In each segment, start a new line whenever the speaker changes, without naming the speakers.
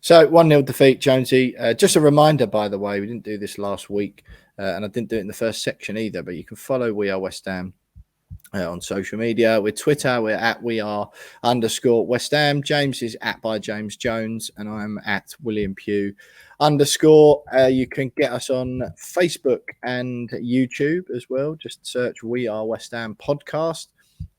So 1-0 defeat, Jonesy. Just a reminder, by the way, we didn't do this last week, and I didn't do it in the first section either, but you can follow We Are West Ham on social media. With Twitter, we're at @WeAre_West Ham. James is at by James Jones, and I'm at William Pugh _. You can get us on Facebook and YouTube as well. Just search We Are West Ham Podcast,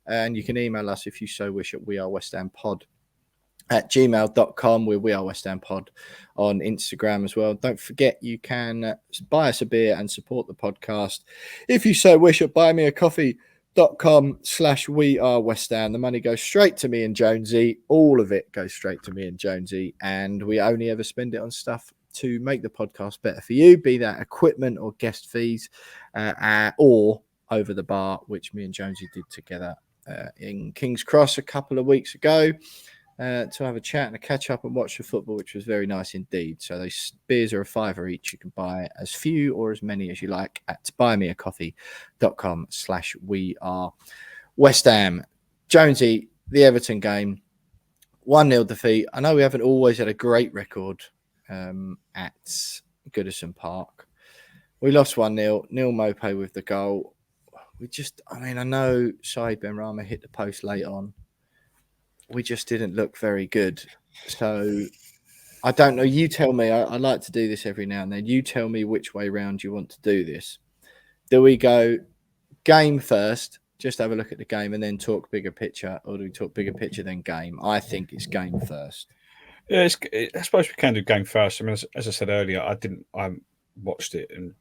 and you can email us if you so wish at wearewesthampod@gmail.com. We are West Ham Pod on Instagram as well. Don't forget, you can buy us a beer and support the podcast if you so wish at buymeacoffee.com/wearewestham. The money goes straight to me and Jonesy. All of it goes straight to me and Jonesy, and we only ever spend it on stuff to make the podcast better for you, be that equipment or guest fees, or over the bar, which me and Jonesy did together in King's Cross a couple of weeks ago. To have a chat and a catch up and watch the football, which was very nice indeed. So those beers are a £5 each. You can buy as few or as many as you like at buymeacoffee.com/wearewestham. Jonesy, the Everton game, 1-0 defeat. I know we haven't always had a great record at Goodison Park. We lost 1-0. Neil Maupay with the goal. I know Saeed Benrahma hit the post late on. We just didn't look very good. So I don't know. You tell me. I like to do this every now and then. You tell me which way round you want to do this. Do we go game first, just have a look at the game and then talk bigger picture, or do we talk bigger picture then game? I think it's game first.
Yeah, I suppose we can do game first. I mean, as I said earlier, I watched it in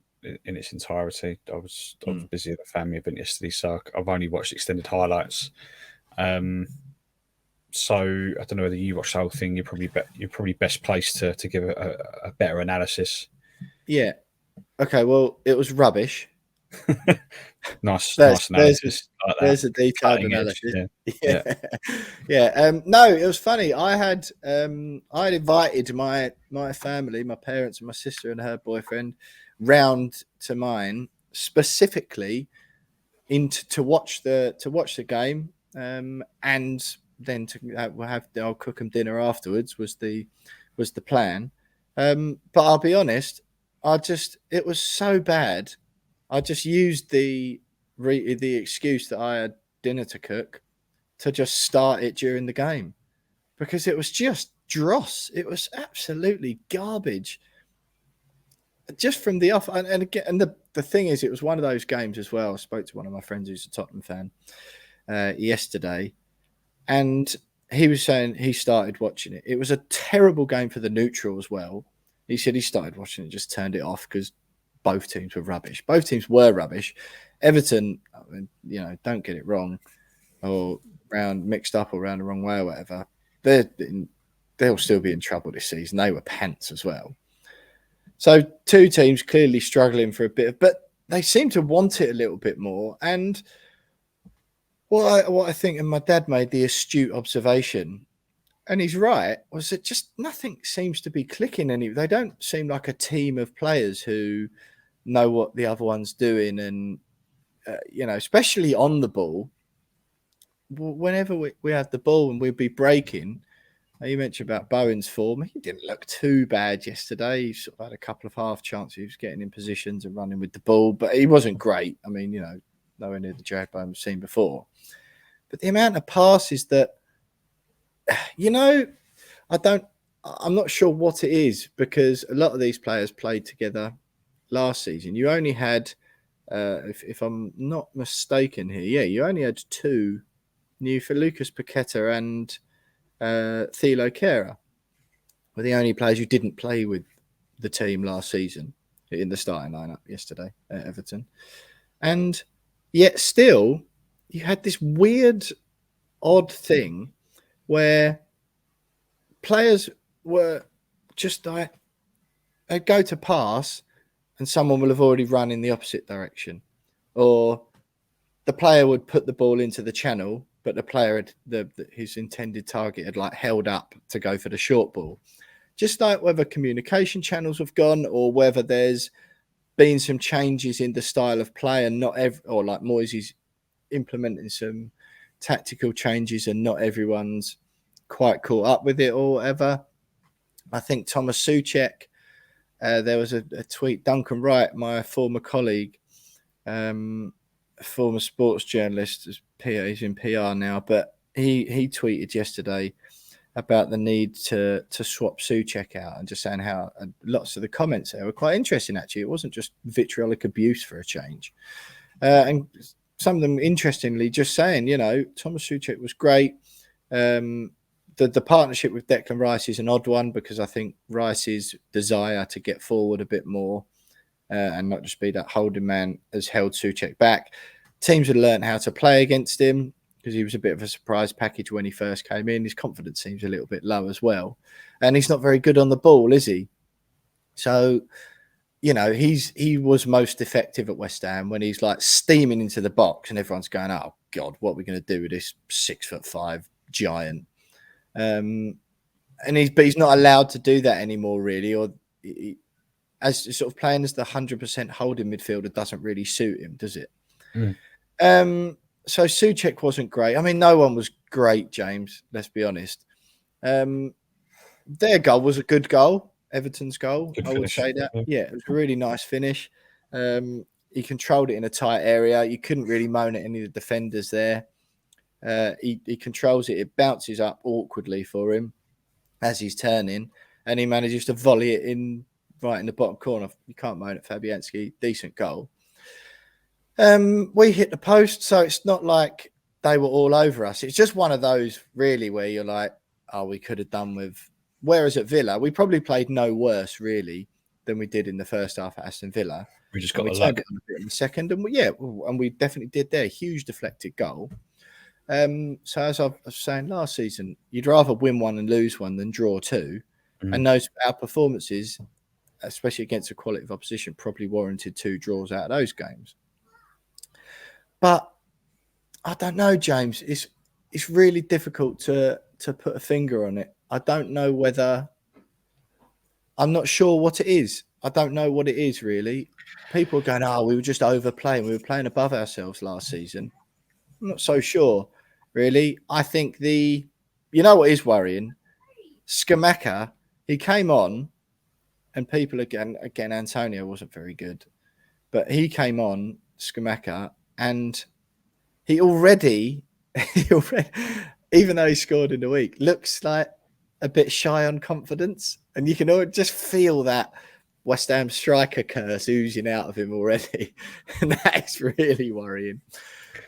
its entirety. I was busy at the family event yesterday, so I've only watched extended highlights. So I don't know whether you watched the whole thing. You're probably best placed to give a better analysis.
Yeah. Okay. Well, it was rubbish.
nice analysis.
There's a detailed analysis. Yeah. No, it was funny. I had invited my family, my parents, and my sister and her boyfriend round to mine specifically to watch the game, and then I'll cook them dinner afterwards was the plan. But I'll be honest, it was so bad. I just used the excuse that I had dinner to cook to just start it during the game, because it was just dross. It was absolutely garbage. Just from the off, and again, and the thing is, it was one of those games as well. I spoke to one of my friends who's a Tottenham fan yesterday, and he was saying he started watching it. It was a terrible game for the neutral as well. He said he started watching it, just turned it off because both teams were rubbish. Both teams were rubbish. Everton, don't get it wrong, or mixed up or round the wrong way or whatever. They'll still be in trouble this season. They were pants as well. So two teams clearly struggling for a bit, but they seem to want it a little bit more. And what I think, and my dad made the astute observation, and he's right, was that just nothing seems to be clicking. They don't seem like a team of players who know what the other one's doing, and especially on the ball. Whenever we had the ball and we'd be breaking. You mentioned about Bowen's form. He didn't look too bad yesterday. He sort of had a couple of half chances. He was getting in positions and running with the ball, but he wasn't great. I mean, nowhere near the Jarrod Bowen we've seen before. But the amount of passes that, I'm not sure what it is, because a lot of these players played together last season. You only had, if I'm not mistaken here, you only had two new for Lucas Paqueta and Thilo Kehrer were the only players who didn't play with the team last season in the starting lineup yesterday at Everton. And yet still, you had this weird, odd thing where players were just like, they'd go to pass and someone will have already run in the opposite direction. Or the player would put the ball into the channel, but the player had his intended target had like held up to go for the short ball. Just like whether communication channels have gone, or whether there's been some changes in the style of play, and or like Moyes is implementing some tactical changes and not everyone's quite caught up with it or whatever. I think Tomas Soucek, there was a tweet, Duncan Wright, my former colleague, former sports journalist, he's in PR now, but he tweeted yesterday about the need to swap Soucek out, and just saying how lots of the comments there were quite interesting, actually. It wasn't just vitriolic abuse for a change. And some of them, interestingly, just saying, Tomas Soucek was great. The partnership with Declan Rice is an odd one, because I think Rice's desire to get forward a bit more and not just be that holding man has held Soucek back. Teams have learned how to play against him, because he was a bit of a surprise package when he first came in. His confidence seems a little bit low as well. And he's not very good on the ball, is he? So, he was most effective at West Ham when he's like steaming into the box and everyone's going, oh, God, what are we going to do with this 6'5" giant? But he's not allowed to do that anymore, really, or as sort of playing as the 100% holding midfielder doesn't really suit him, does it? So Soucek wasn't great. I mean, no one was great, James, let's be honest. Their goal was a good goal, Everton's goal. I would say that. Yeah, it was a really nice finish. He controlled it in a tight area. You couldn't really moan at any of the defenders there. He controls it. It bounces up awkwardly for him as he's turning, and he manages to volley it right in the bottom corner. You can't moan at Fabianski. Decent goal. We hit the post, so it's not like they were all over us. It's just one of those, really, where you're like, oh, we could have done with. Whereas at Villa, we probably played no worse, really, than we did in the first half at Aston Villa.
We just got
the luck. It on a bit in the second, and we definitely did there. Huge deflected goal. So as I was saying last season, you'd rather win one and lose one than draw two. And our performances, especially against a quality of opposition, probably warranted 2 draws out of those games. But I don't know, James. It's really difficult to put a finger on it. I don't know whether. I'm not sure what it is. I don't know what it is, really. People are going, we were just overplaying. We were playing above ourselves last season. I'm not so sure, really. I think what is worrying? Scamacca, he came on, and people again, Antonio wasn't very good, but he came on, Scamacca, and he already, even though he scored in the week, looks like a bit shy on confidence, and you can just feel that West Ham striker curse oozing out of him already, and that is really worrying.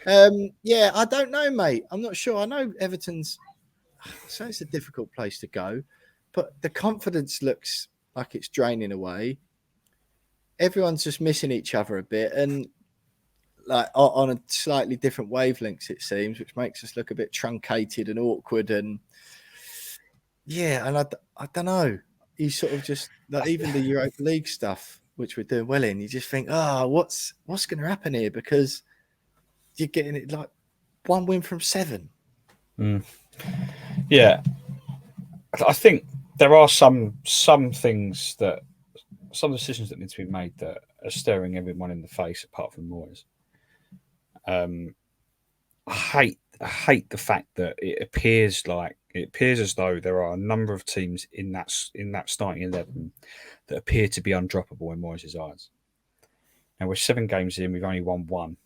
I don't know, mate. I'm not sure. I know Everton's, so it's a difficult place to go, but the confidence looks like it's draining away. Everyone's just missing each other a bit, and like on a slightly different wavelengths, it seems, which makes us look a bit truncated and awkward. And and I don't know. You sort of just like even the Europa League stuff, which we're doing well in, you just think, what's going to happen here? Because you're getting it like 1 win from 7.
Yeah, I think there are some things some decisions that need to be made that are staring everyone in the face, apart from Moyes. I hate the fact that it appears as though there are a number of teams in that starting 11 that appear to be undroppable in Moyes' eyes. Now we're 7 games in, we've only won 1.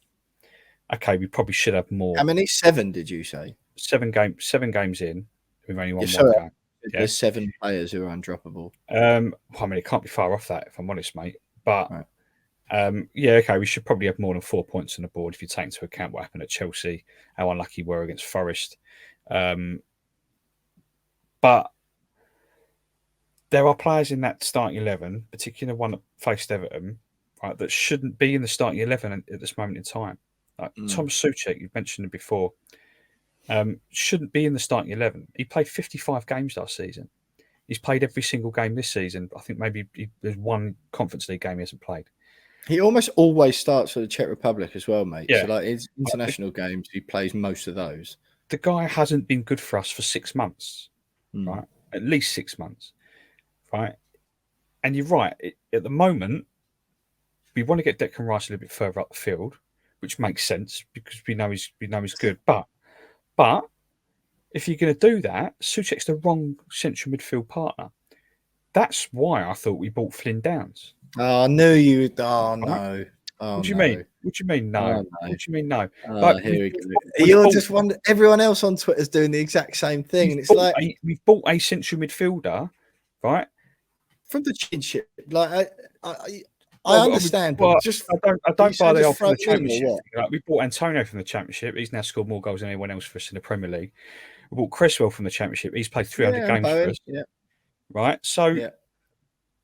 Okay, we probably should have more.
How many? 7, did you say?
7 games in, we've only won 1 game.
There's 7 players who are undroppable.
I mean, it can't be far off that, if I'm honest, mate. But okay, we should probably have more than 4 points on the board if you take into account what happened at Chelsea, how unlucky we were against Forest. But there are players in that starting 11, particularly one that faced Everton, right, that shouldn't be in the starting 11 at this moment in time. Like Tomas Soucek, you've mentioned it before, shouldn't be in the starting 11. He played 55 games last season. He's played every single game this season. I think maybe there's 1 Conference League game he hasn't played.
He almost always starts for the Czech Republic as well, mate. Yeah. So like his international games, he plays most of those.
The guy hasn't been good for us for 6 months, right? At least 6 months, right? And you're right. At the moment, we want to get Declan Rice a little bit further up the field, which makes sense because we know he's good. But if you're going to do that, Soucek's the wrong central midfield partner. That's why I thought we bought Flynn Downs.
Oh, I knew you. Oh no. Oh,
what do you
no.
mean? What do you mean no?
Oh, no.
What do you mean no?
Like, here we go. You're just wondering. Everyone else on Twitter is doing the exact same thing, and it's like
we've bought a central midfielder, right?
From the Championship. Like I understand, but just
I don't buy the old from the Championship. Like, we bought Antonio from the Championship. He's now scored more goals than anyone else for us in the Premier League. We bought Cresswell from the Championship. He's played 300 games for us.
Yeah.
Right. So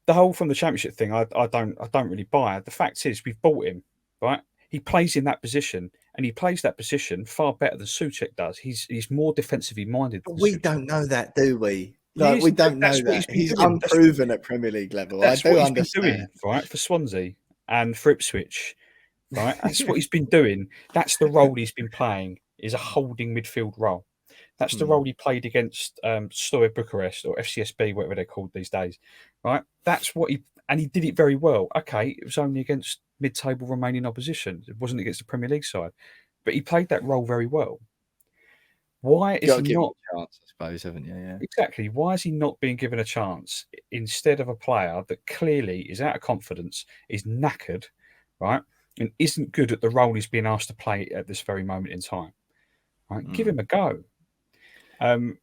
the whole from the Championship thing, I don't really buy. The fact is, we've bought him. Right. He plays in that position, and he plays that position far better than Soucek does. He's more defensively minded.
But we don't know that, do we? Like, we don't know that. He's unproven at Premier League level.
That's
I do
what
understand.
He's been doing, right, for Swansea and for Ipswich. Right, that's what he's been doing. That's the role he's been playing, is a holding midfield role. That's the role he played against Steaua Bucharest or FCSB, whatever they're called these days. Right, that's what he did it very well. Okay, it was only against mid-table remaining opposition. It wasn't against the Premier League side, but he played that role very well. Why is he not?
A chance, I suppose, haven't you? Yeah,
exactly. Why is he not being given a chance instead of a player that clearly is out of confidence, is knackered, right, and isn't good at the role he's being asked to play at this very moment in time? Right, give him a go.
Do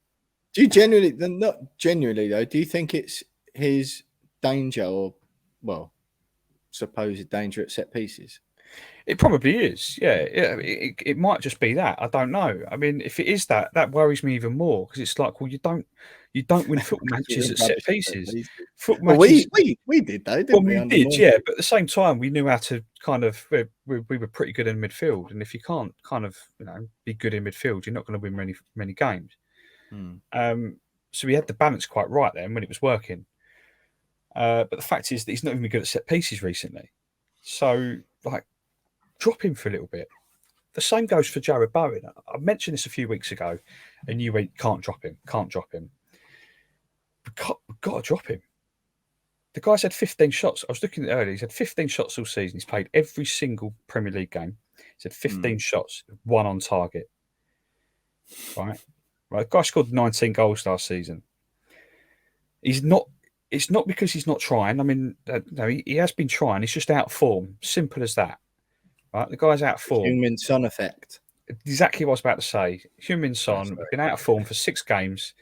you genuinely, not genuinely though, do you think it's his danger or, well, supposed danger at set pieces?
It probably is. Yeah, it might just be that. I don't know. I mean, if it is that, that worries me even more, because it's like, well, you don't win football matches at set pieces.
Football matches, we did though, didn't we?
We did, yeah. But at the same time, we knew how to kind of we were pretty good in midfield, and if you can't kind of be good in midfield, you're not going to win many games. So we had the balance quite right then when it was working. But the fact is that he's not even good at set pieces recently. So like, drop him for a little bit. The same goes for Jarrod Bowen. I mentioned this a few weeks ago, and you went, can't drop him. We've got to drop him. The guy's had 15 shots. I was looking at it earlier. He's had 15 shots all season. He's played every single Premier League game. He's had 15 shots, one on target. Right? The guy scored 19 goals last season. It's not because he's not trying. I mean, no, he has been trying. He's just out of form. Simple as that. Right? The guy's out of form.
Heung-min Son effect.
Exactly what I was about to say. Heung-min Son been out of form for 6 games,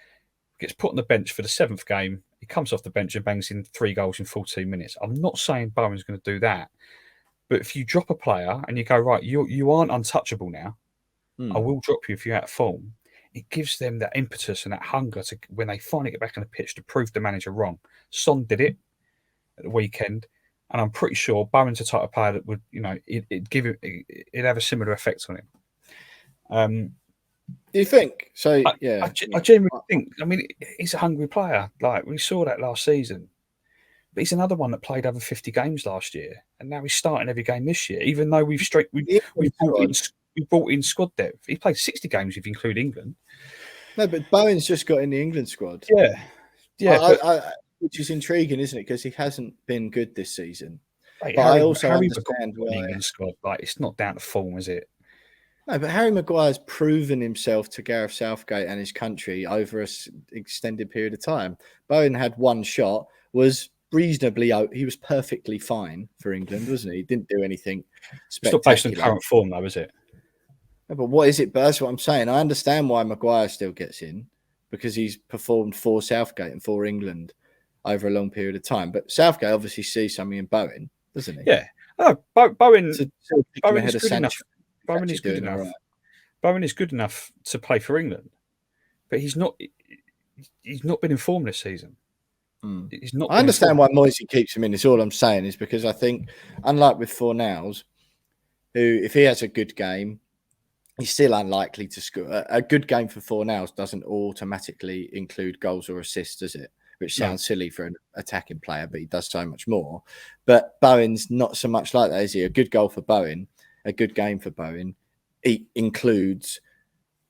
gets put on the bench for the 7th game. He comes off the bench and bangs in 3 goals in 14 minutes. I'm not saying Bowen's going to do that, but if you drop a player and you go, right, you aren't untouchable now, I will drop you if you're out of form. It gives them that impetus and that hunger to, when they finally get back on the pitch, to prove the manager wrong. Son did it at the weekend, and I'm pretty sure Bowen's the type of player that would, it'd have a similar effect on him.
Do you think so?
I genuinely think. I mean, he's a hungry player. Like, we saw that last season, but he's another one that played over 50 games last year, and now he's starting every game this year. Even though we brought in squad depth, he played 60 games if you include England.
No, but Bowen's just got in the England squad.
Yeah,
which is intriguing, isn't it? Because he hasn't been good this season.
But I also understand why England squad. Like, it's not down to form, is it?
No, but Harry Maguire's proven himself to Gareth Southgate and his country over an extended period of time. Bowen had 1 shot, was reasonably out. He was perfectly fine for England, wasn't he? He didn't do anything spectacular.
It's not based on current form, though, is it?
No, but what is it? But that's what I'm saying. I understand why Maguire still gets in, because he's performed for Southgate and for England over a long period of time. But Southgate obviously sees something in Bowen, doesn't he?
Yeah. Oh, Bowen is
good enough.
Bowen is good enough. Right. Bowen is good enough to play for England, but he's not. He's not been in form this season. He's not.
I understand why Moyes keeps him in. It's all I'm saying is because I think, unlike with Fornals, who, if he has a good game, he's still unlikely to score. A good game for Fornals doesn't automatically include goals or assists, does it? Which sounds silly for an attacking player, but he does so much more. But Bowen's not so much like that, is he? A good goal for Bowen, a good game for Bowen, it includes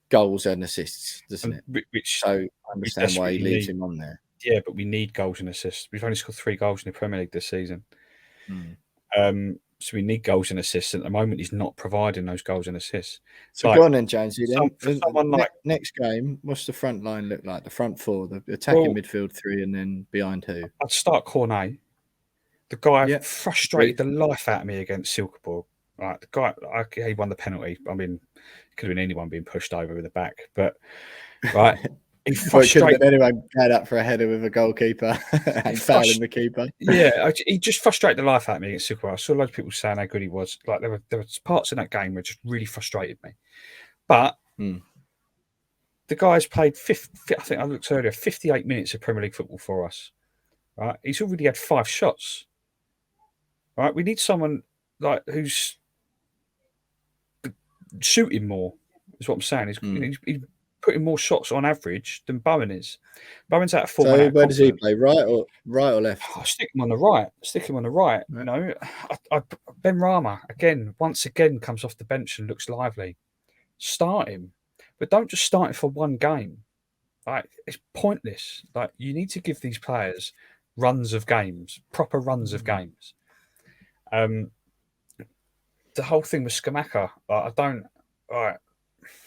goals and assists, doesn't it? So I understand why he leaves him on there.
Yeah, but we need goals and assists. We've only scored 3 goals in the Premier League this season. So we need goals and assists. At the moment, he's not providing those goals and assists.
So go on then, Jonesy.
For someone like
next game, what's the front line look like? The front four, the attacking midfield three, and then behind who?
I'd start Cornet. The guy frustrated the life out of me against Silkeborg. Right, the guy, he won the penalty. I mean, it could have been anyone being pushed over with the back, but right, he frustrated
anyone going up for a header with a goalkeeper and fouling the keeper.
Yeah, he just frustrated the life out of me against Silkeborg. I saw loads of people saying how good he was. Like there were parts in that game that just really frustrated me. But the guy's played I think I looked earlier, 58 minutes of Premier League football for us. Right, he's already had 5 shots. Right, we need someone like who's shooting more. Is what I'm saying. He's putting more shots on average than Bowen is. Bowen's out of form.
So where does he play? Right or left?
Stick him on the right. You know, Ben Rama once again comes off the bench and looks lively. Start him, but don't just start him for one game. Like it's pointless. Like you need to give these players runs of games, proper runs of games. The whole thing with Scamacca, I don't. All right.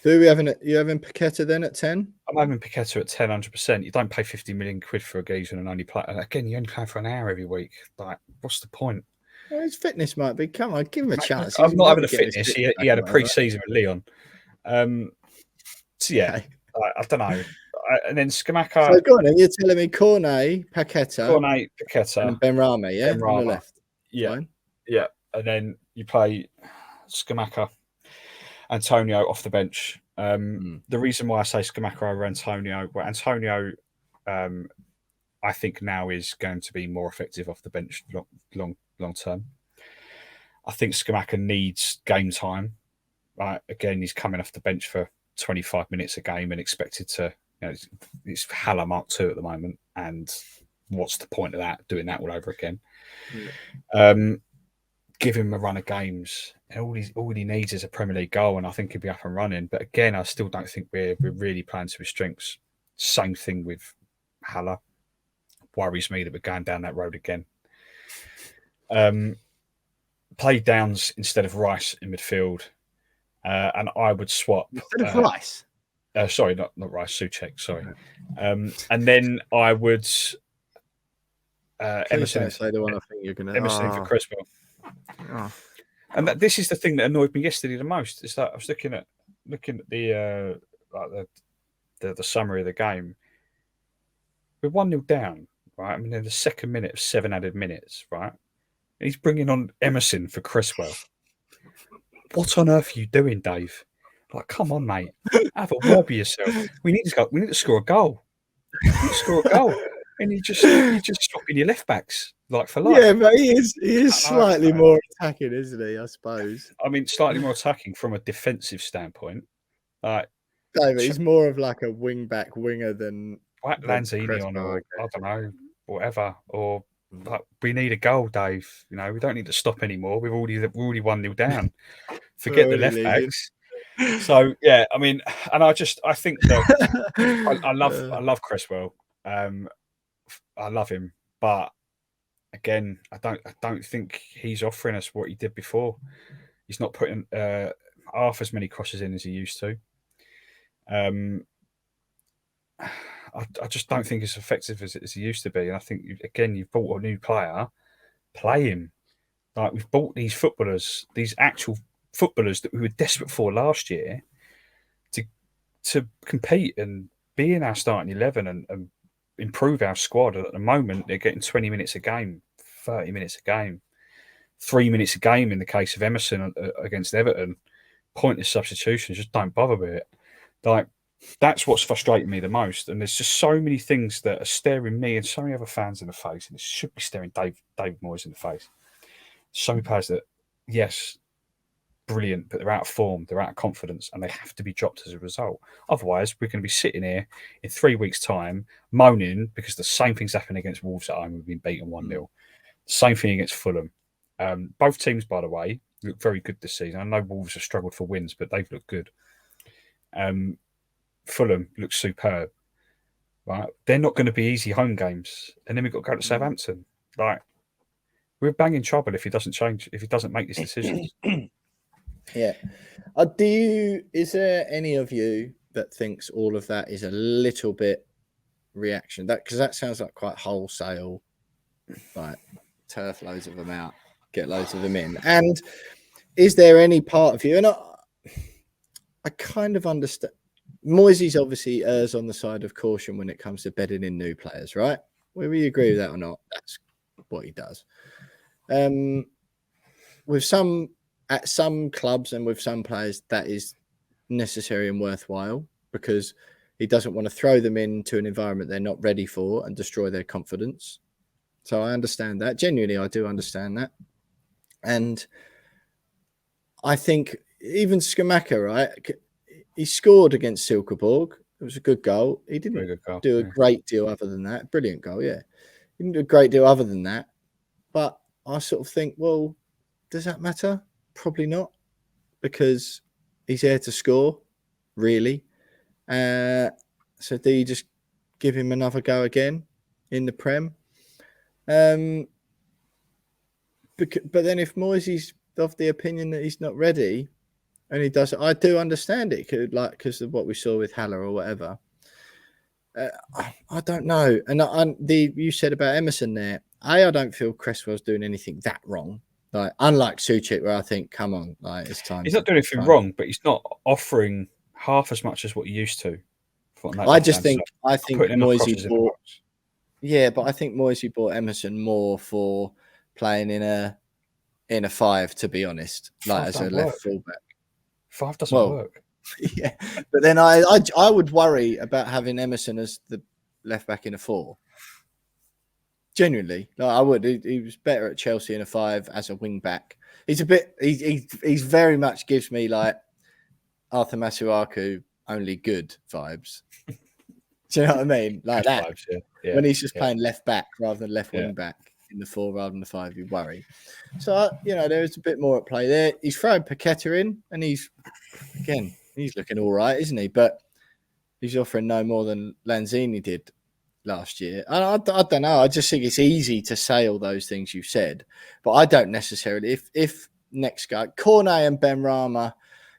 Who are we having? You having Paqueta then at 10?
I'm having Paqueta at 10, 100%. You don't pay 50 million quid for a geezer and only play. Again, you only play for an hour every week. Like, what's the point?
Well, his fitness might be. Come on, give him a chance.
I'm not having a fitness. He had a pre-season with Leon. So yeah, I don't know. And then Scamacca.
So go on, and you're telling me Cornet, Paqueta, and Benrahma, yeah,
Benrahma.
On the left.
Yeah,
fine.
Yeah, and then you play Scamacca, Antonio off the bench. The reason why I say Scamacca over Antonio, I think now is going to be more effective off the bench long term. I think Scamacca needs game time. Right, again, he's coming off the bench for 25 minutes a game and expected to. You know, it's Haller Mark II at the moment, and what's the point of that? Doing that all over again. Give him a run of games. And all he needs is a Premier League goal, and I think he'll be up and running. But again, I still don't think we're really playing to his strengths. Same thing with Haller. Worries me that we're going down that road again. Play Downs instead of Rice in midfield, and I would swap
instead of Rice.
Sorry, not Rice. Soucek. Sorry, and then I would Emerson.
Don't say the one I think you're going to.
Emerson for Cresswell. And this is the thing that annoyed me yesterday the most. Is that I was looking at the the summary of the game. We're 1-0 down, right? I mean, in the second minute of 7 added minutes, right? And he's bringing on Emerson for Cresswell. What on earth are you doing, Dave? Like, come on, mate. Have a wobble yourself. We need to score a goal. And you're just swapping your left backs like for life.
Yeah, but he is slightly more attacking, isn't he? I suppose.
I mean, slightly more attacking from a defensive standpoint. Like,
David, he's more of like a winger than
Lanzini on, or I don't know, whatever. Or like, we need a goal, Dave. You know, we don't need to stop anymore. We're already 1-0 down. Forget the left backs. So yeah, I mean, and I think that I love Cresswell. I love him, but again, I don't think he's offering us what he did before. He's not putting half as many crosses in as he used to. I just don't think it's effective as he used to be. And I think you've bought a new player, play him. Like we've bought these footballers, these actual footballers that we were desperate for last year to compete and be in our starting 11 and improve our squad. At the moment, they're getting 20 minutes a game, 30 minutes a game, 3 minutes a game in the case of Emerson against Everton. Pointless substitutions, just don't bother with it. Like, that's what's frustrating me the most. And there's just so many things that are staring me and so many other fans in the face, and it should be staring David Moyes in the face. So many players that, yes, brilliant, but they're out of form, they're out of confidence, and they have to be dropped as a result. Otherwise, we're going to be sitting here in 3 weeks' time moaning because the same thing's happened against Wolves at home. We've been beaten 1-0. Same thing against Fulham. Both teams, by the way, look very good this season. I know Wolves have struggled for wins, but they've looked good. Fulham looks superb. Right? They're not going to be easy home games. And then we've got to go to Southampton. Like, we're banging trouble if he doesn't change, if he doesn't make these decisions.
Yeah. Is there any of you that thinks all of that is a little bit reaction? Because that sounds like quite wholesale, like turf loads of them out, get loads of them in. And is there any part of you, and I kind of understand, Moyes obviously errs on the side of caution when it comes to bedding in new players, right? Whether you agree with that or not, that's what he does. At some clubs and with some players, that is necessary and worthwhile because he doesn't want to throw them into an environment they're not ready for and destroy their confidence. So I understand that. Genuinely, I do understand that. And I think even Scamacca, right? He scored against Silkeborg. It was a good goal. He didn't do a great deal other than that. Brilliant goal, yeah. He didn't do a great deal other than that. But I sort of think, well, does that matter? Probably not, because he's here to score, really. So do you just give him another go again in the Prem? But then if Moyes is of the opinion that he's not ready, and he does, I do understand it, because of what we saw with Haller or whatever. I don't know. And you said about Emerson there. I don't feel Cresswell's doing anything that wrong. Like, unlike Soucek, where I think, come on, like, it's time.
He's not doing anything wrong, but he's not offering half as much as what he used to.
I think Moyes bought. Yeah, but I think Moyes bought Emerson more for playing in a 5, to be honest, like as a left fullback.
5 doesn't work.
Yeah, but then I would worry about having Emerson as the left back in a 4. Genuinely, like, I would. He was better at Chelsea in a 5 as a wing back. He's a bit. He's very much gives me like Arthur Masuaku, only good vibes. Do you know what I mean? Like that. Vibes, yeah. When he's just playing left back rather than left wing back in the 4 rather than the 5, you worry. So there's a bit more at play there. He's throwing Paqueta in, and he's looking all right, isn't he? But he's offering no more than Lanzini did last year. I don't know. I just think it's easy to say all those things you said, but I don't necessarily. If next guy, Cornet and Benrahma,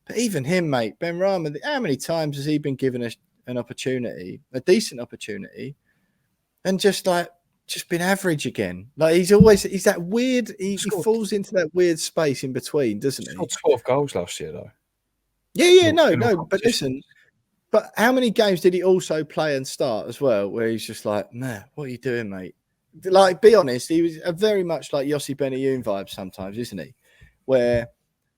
but even him, mate, Benrahma, how many times has he been given an opportunity, a decent opportunity, and just been average again? Like, he's that weird. He falls into that weird space in between, doesn't he?
He scored 12 goals last year, though.
Yeah, no. But listen. But how many games did he also play and start as well, where he's just like, man, what are you doing, mate? Like, be honest, he was very much like Yossi Benayoun vibe sometimes, isn't he? Where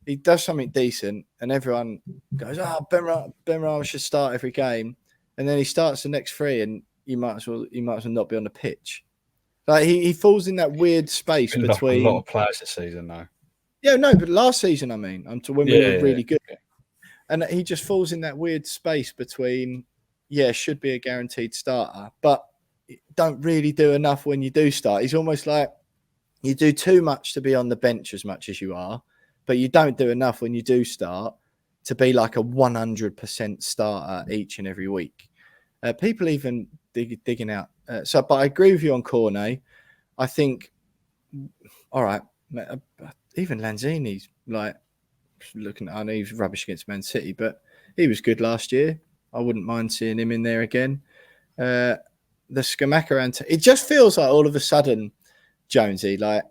he does something decent and everyone goes, Benrahma should start every game. And then he starts the next 3 and you might as well not be on the pitch. Like, he falls in that weird space between...
a lot of players this season, though.
Yeah, no, but last season, I mean, when we were really good. And he just falls in that weird space between, should be a guaranteed starter, but don't really do enough when you do start. He's almost like you do too much to be on the bench as much as you are, but you don't do enough when you do start to be like a 100% starter each and every week. People even digging out. But I agree with you on Cornet. I think, all right, even Lanzini's like, I know he was rubbish against Man City, but he was good last year. I wouldn't mind seeing him in there again. The Scamacca, it just feels like all of a sudden, Jonesy, like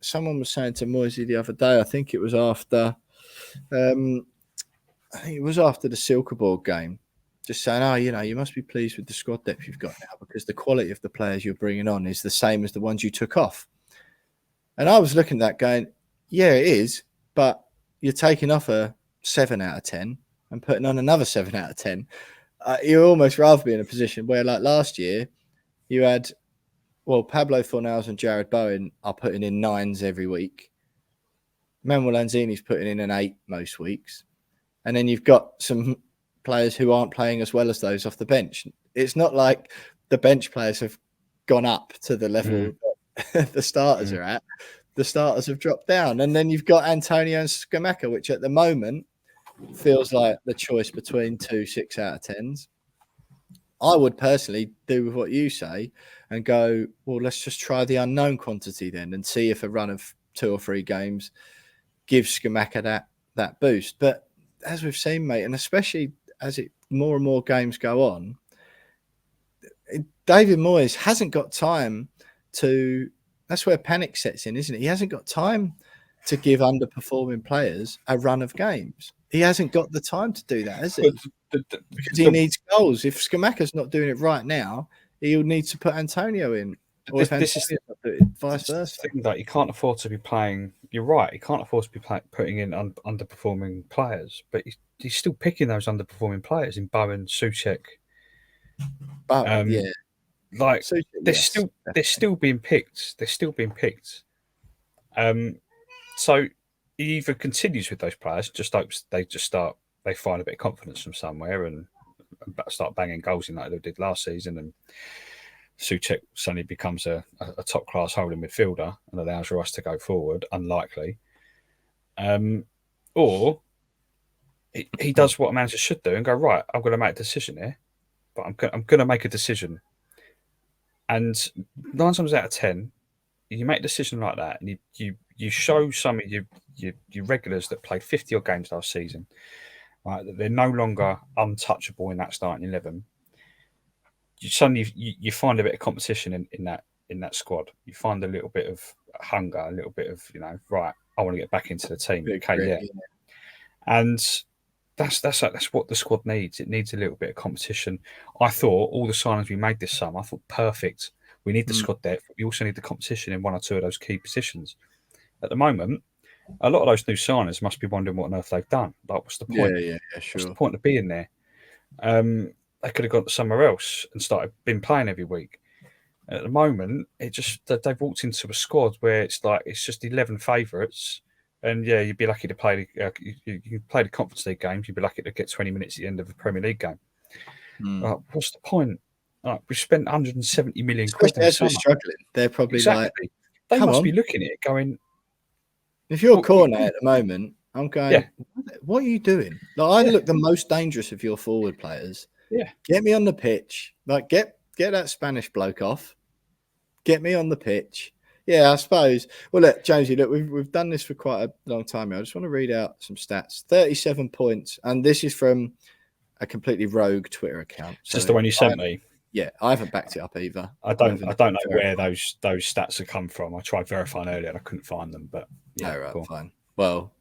someone was saying to Moyes the other day, I think it was after the Silkeborg game, just saying, you must be pleased with the squad depth you've got now because the quality of the players you're bringing on is the same as the ones you took off. And I was looking at that going, yeah, it is, but you're taking off a 7 out of 10 and putting on another 7 out of 10. You'd almost rather be in a position where, like last year, you had, Pablo Fornals and Jarrod Bowen are putting in 9s every week. Manuel Lanzini's putting in an 8 most weeks. And then you've got some players who aren't playing as well as those off the bench. It's not like the bench players have gone up to the level that the starters are at. The starters have dropped down. And then you've got Antonio and Scamacca, which at the moment feels like the choice between 2 6 out of 10s. I would personally do with what you say and go, well, let's just try the unknown quantity then and see if a run of 2 or 3 games gives Scamacca that boost. But as we've seen, mate, and especially as more and more games go on, David Moyes hasn't got time to. That's where panic sets in, isn't it? He hasn't got time to give underperforming players a run of games. He hasn't got the time to do that, has he? Because he needs goals. If Scamacca's not doing it right now, he'll need to put Antonio in. Or
this is
vice versa.
Thing that you can't afford to be playing. You're right. You can't afford to be putting in underperforming players, but he's still picking those underperforming players in Bowen, Soucek.
Yeah,
like Soucek, they're still being picked. They're still being picked. So he either continues with those players, just hopes they find a bit of confidence from somewhere and start banging goals in like they did last season, and Soucek suddenly becomes a top class holding midfielder and allows Rice to go forward. Unlikely. Or he does what a manager should do and go, right, I'm going to make a decision here, but I'm going to make a decision. And 9 times out of 10, you make a decision like that, and you show some of your regulars that played 50 odd games last season, right, that they're no longer untouchable in that starting 11. You suddenly you find a bit of competition in that squad. You find a little bit of hunger, a little bit of right, I want to get back into the team. Yeah. And that's what the squad needs. It needs a little bit of competition. I thought all the signings we made this summer, I thought perfect. We need the squad depth. We also need the competition in 1 or 2 of those key positions. At the moment, a lot of those new signers must be wondering what on earth they've done. Like, what's the point?
Yeah, sure.
What's the point of being there? They could have gone somewhere else and been playing every week. At the moment, they've walked into a squad where it's just 11 favourites, and yeah, you'd be lucky to play. You play the Conference League games. You'd be lucky to get 20 minutes at the end of a Premier League game. What's the point? We spent 170 million quid.
As we're struggling, they're probably
they must be looking at it, going.
If you're corner at the moment, I'm going. Yeah. What are you doing? I look the most dangerous of your forward players.
Yeah,
get me on the pitch. Get that Spanish bloke off. Get me on the pitch. Yeah, I suppose. Well, look, Jonesy, we've done this for quite a long time now. I just want to read out some stats. 37 points, and this is from a completely rogue Twitter account.
It's just the one you sent me.
Yeah, I haven't backed it up either.
I don't know where those stats have come from. I tried verifying earlier and I couldn't find them, but yeah,
right,
cool.
Fine. Well,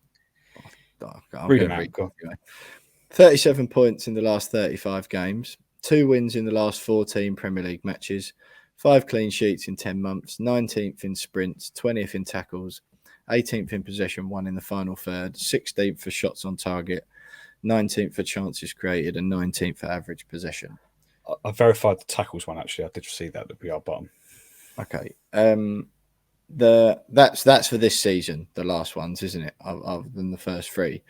I'm
read them out. Cool.
Anyway. 37 points in the last 35 games, 2 wins in the last 14 Premier League matches, 5 clean sheets in 10 months, 19th in sprints, 20th in tackles, 18th in possession, 1 in the final third, 16th for shots on target, 19th for chances created, and 19th for average possession.
I verified the tackles one, actually. I did see that at the bottom.
Okay. That's for this season, the last ones, isn't it? Other than the first 3.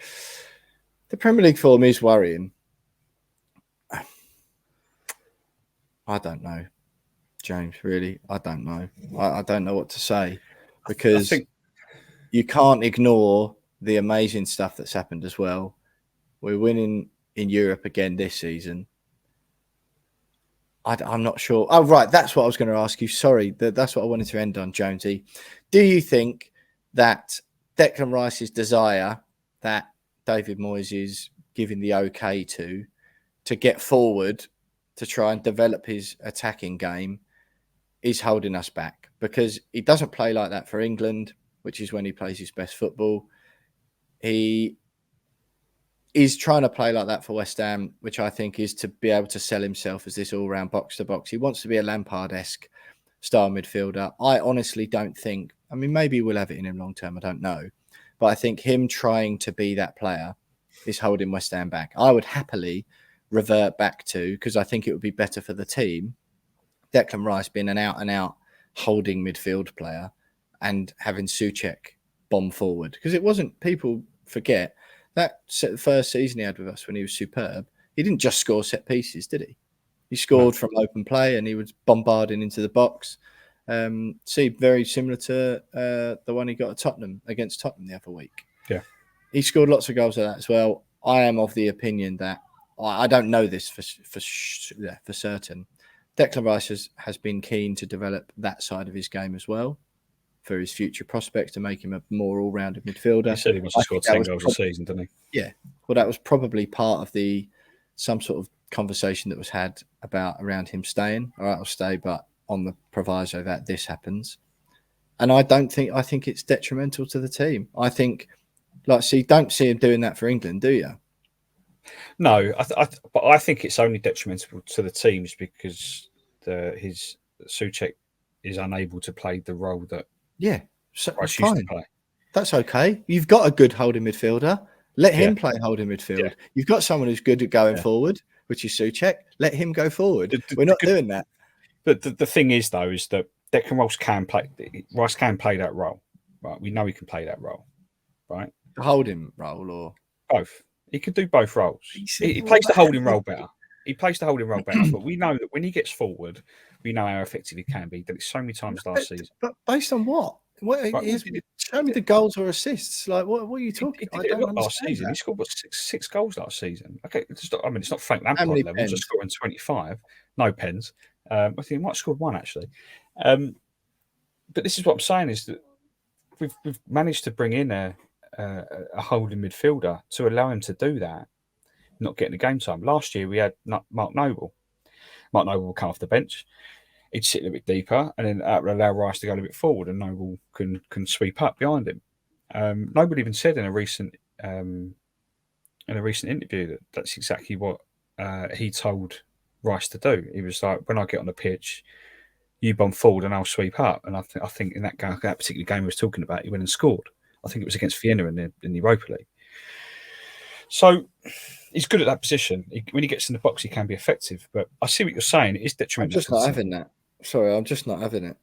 The Premier League form is worrying. I don't know, James, really. I don't know. I don't know what to say, because you can't ignore the amazing stuff that's happened as well. We're winning in Europe again this season. I'm not sure. Oh, right. That's what I was going to ask you. Sorry. That's what I wanted to end on, Jonesy. Do you think that Declan Rice's desire that David Moyes is giving the okay to get forward to try and develop his attacking game is holding us back? Because he doesn't play like that for England, which is when he plays his best football. He is trying to play like that for West Ham, which I think is to be able to sell himself as this all-round box-to-box. He wants to be a Lampard-esque style midfielder. I honestly don't think... I mean, maybe we'll have it in him long-term. I don't know. But I think him trying to be that player is holding West Ham back. I would happily revert back to, because I think it would be better for the team, Declan Rice being an out-and-out holding midfield player and having Soucek bomb forward. Because it wasn't... People forget... That first season he had with us when he was superb, he didn't just score set pieces, did he? He scored from open play and he was bombarding into the box. Very similar to the one he got at against Tottenham the other week.
Yeah.
He scored lots of goals like that as well. I am of the opinion that I don't know this for certain. Declan Rice has been keen to develop that side of his game as well for his future prospects, to make him a more all-rounded midfielder.
He said he wants to score 10 goals a season, didn't he?
Yeah. Well, that was probably part of some sort of conversation that was had around him staying. All right, I'll stay, but on the proviso that this happens. And I think it's detrimental to the team. I think, don't see him doing that for England, do you?
No, but I think it's only detrimental to the teams because his Soucek is unable to play the role that Rice used to play.
That's okay. You've got a good holding midfielder. Let him play holding midfield. Yeah. You've got someone who's good at going forward, which is Soucek. Let him go forward. We're not doing that.
But the thing is, though, is that Declan Rice can play that role. Right? We know he can play that role. Right?
The holding role or
both. He could do both roles. He plays the holding role better. He plays the holding role better. But we know that when he gets forward, we know how effective he can be. Did it so many times last season.
But based on what? Show me the goals or assists. Like what are you talking?
He did it last season. He scored six goals last season. Okay, it's not Frank Lampard level. Just scoring 25. No pens. I think he might have scored one actually. But this is what I'm saying is that we've managed to bring in a holding midfielder to allow him to do that, not getting the game time. Last year we had Mark Noble. Mark Noble will come off the bench. He'd sit a little bit deeper, and then that would allow Rice to go a little bit forward, and Noble can sweep up behind him. Noble even said in a recent interview that that's exactly what he told Rice to do. He was like, when I get on the pitch, you bomb forward and I'll sweep up. And I think in that particular game he was talking about, he went and scored. I think it was against Vienna in the Europa League. So he's good at that position. When he gets in the box, he can be effective. But I see what you're saying. It is detrimental.
I'm just not having that. Sorry, I'm just not having it.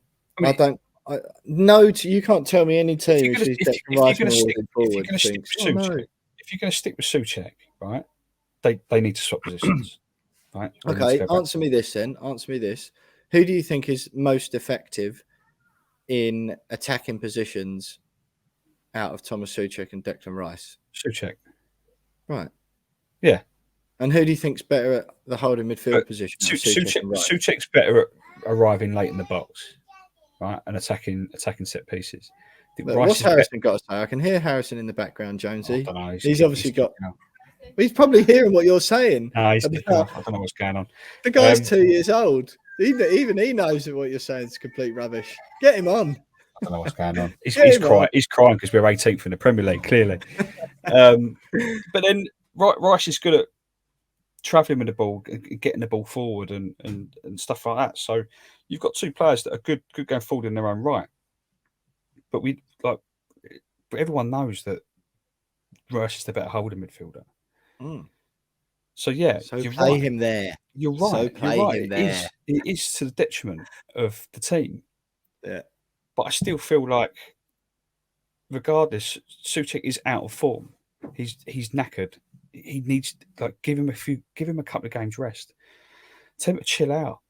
You can't tell me any team who sees Declan Rice forward thinks,
if you're going to stick with Soucek, right, they need to swap positions. Right?
Okay, answer me this then. Answer me this. Who do you think is most effective in attacking positions out of Tomas Soucek and Declan Rice?
Soucek.
Right.
Yeah.
And who do you think's better at the holding midfield position?
Soucek's better at arriving late in the box, right, and attacking set pieces.
What's Harrison got to say? I can hear Harrison in the background, Jonesy.
I don't know.
He's obviously got... He's probably hearing what you're saying.
No, I don't know what's going on.
The guy's 2 years old. Even he knows that what you're saying is complete rubbish. Get him on.
I don't know what's going on. He's crying because we're 18th in the Premier League, clearly. But then Rice is good at travelling with the ball, getting the ball forward and stuff like that. So you've got two players that are good going forward in their own right. But everyone knows that Rice is the better holding midfielder. So you're
play him there.
You're right. Him there. It is to the detriment of the team.
Yeah.
But I still feel like, regardless, Soucek is out of form. He's knackered. He needs give him a couple of games rest. Tell him to chill out.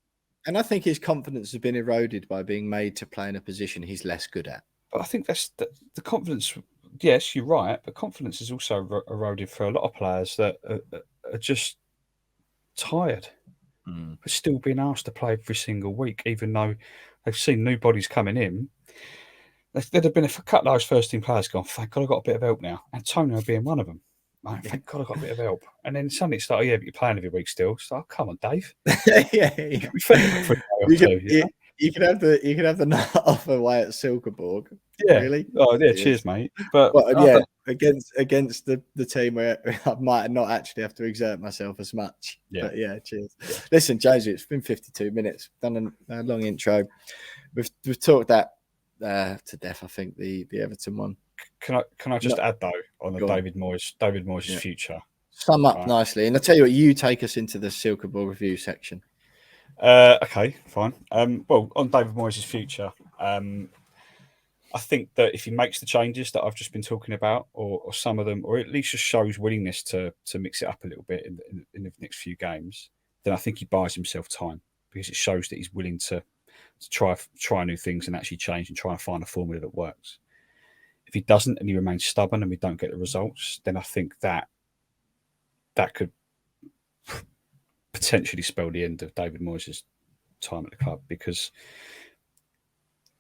And I think his confidence has been eroded by being made to play in a position he's less good at.
But I think that's the confidence. Yes, you're right, but confidence is also eroded for a lot of players that are just tired, but still being asked to play every single week, even though they've seen new bodies coming in. There'd have been a couple of those first team players gone, thank God I've got a bit of help now. Antonio being one of them. Like, thank God I've got a bit of help. And then suddenly it's like, but you're playing every week still. It's like, come on, Dave.
You can have the night off away at Silkeborg.
Yeah.
Really?
Oh yeah, cheers, mate. But
against the team where I might not actually have to exert myself as much.
Yeah.
But yeah, cheers. Yeah. Listen, Josie, it's been 52 minutes. Done a long intro. We've talked that to death, I think, the Everton one.
Can I just add though on the David Moyes' future?
Sum up nicely. And I'll tell you what, you take us into the Silkeborg review section.
Okay, fine. Well, on David Moyes' future, I think that if he makes the changes that I've just been talking about, or some of them, or at least just shows willingness to mix it up a little bit in the next few games, then I think he buys himself time because it shows that he's willing to try new things and actually change and try and find a formula that works. If he doesn't and he remains stubborn and we don't get the results, then I think that could potentially spell the end of David Moyes' time at the club, because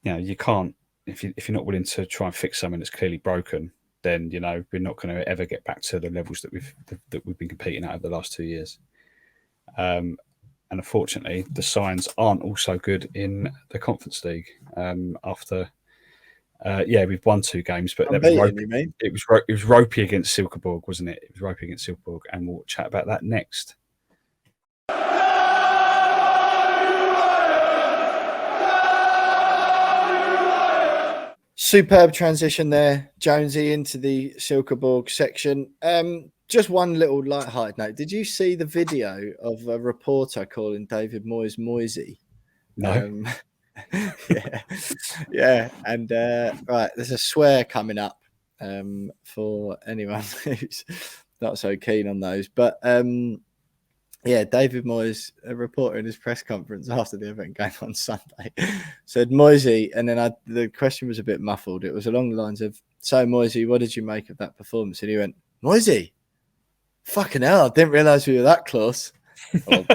you can't, if you're not willing to try and fix something that's clearly broken, then we're not going to ever get back to the levels that we've been competing at over the last 2 years. And unfortunately, the signs aren't also good in the Conference League. After we've won 2 games, but that was ropey. It was ropey against Silkeborg, wasn't it? It was ropey against Silkeborg, and we'll chat about that next.
Superb transition there, Jonesy, into the Silkeborg section. Just one little light-hearted note. Did you see the video of a reporter calling David Moyes Moisey?
No.
Yeah. And right, there's a swear coming up for anyone who's not so keen on those. But David Moyes, a reporter in his press conference after the Everton game on Sunday, said, Moisey, and then the question was a bit muffled. It was along the lines of, so Moisey, what did you make of that performance? And he went, Moisey, fucking hell, I didn't realise we were that close. Those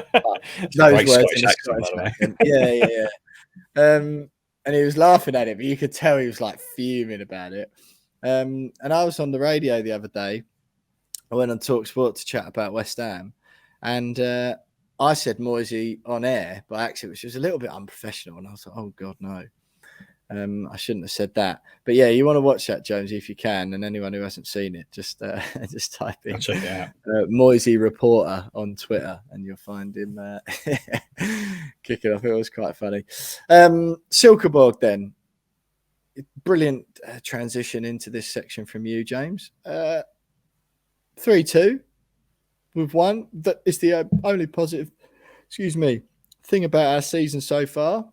words in a Scottish accent. Yeah. And he was laughing at it, but you could tell he was like fuming about it. And I was on the radio the other day. I went on Talk Sport to chat about West Ham. And I said Moisey on air by accident, which was a little bit unprofessional. And I was like, oh, God, no. I shouldn't have said that. But yeah, you want to watch that, Jonesy, if you can. And anyone who hasn't seen it, just type in Moisey Reporter on Twitter and you'll find him kicking off. It was quite funny. Silkeborg then. Brilliant transition into this section from you, James. 3-2. We've won. That is the only positive, thing about our season so far,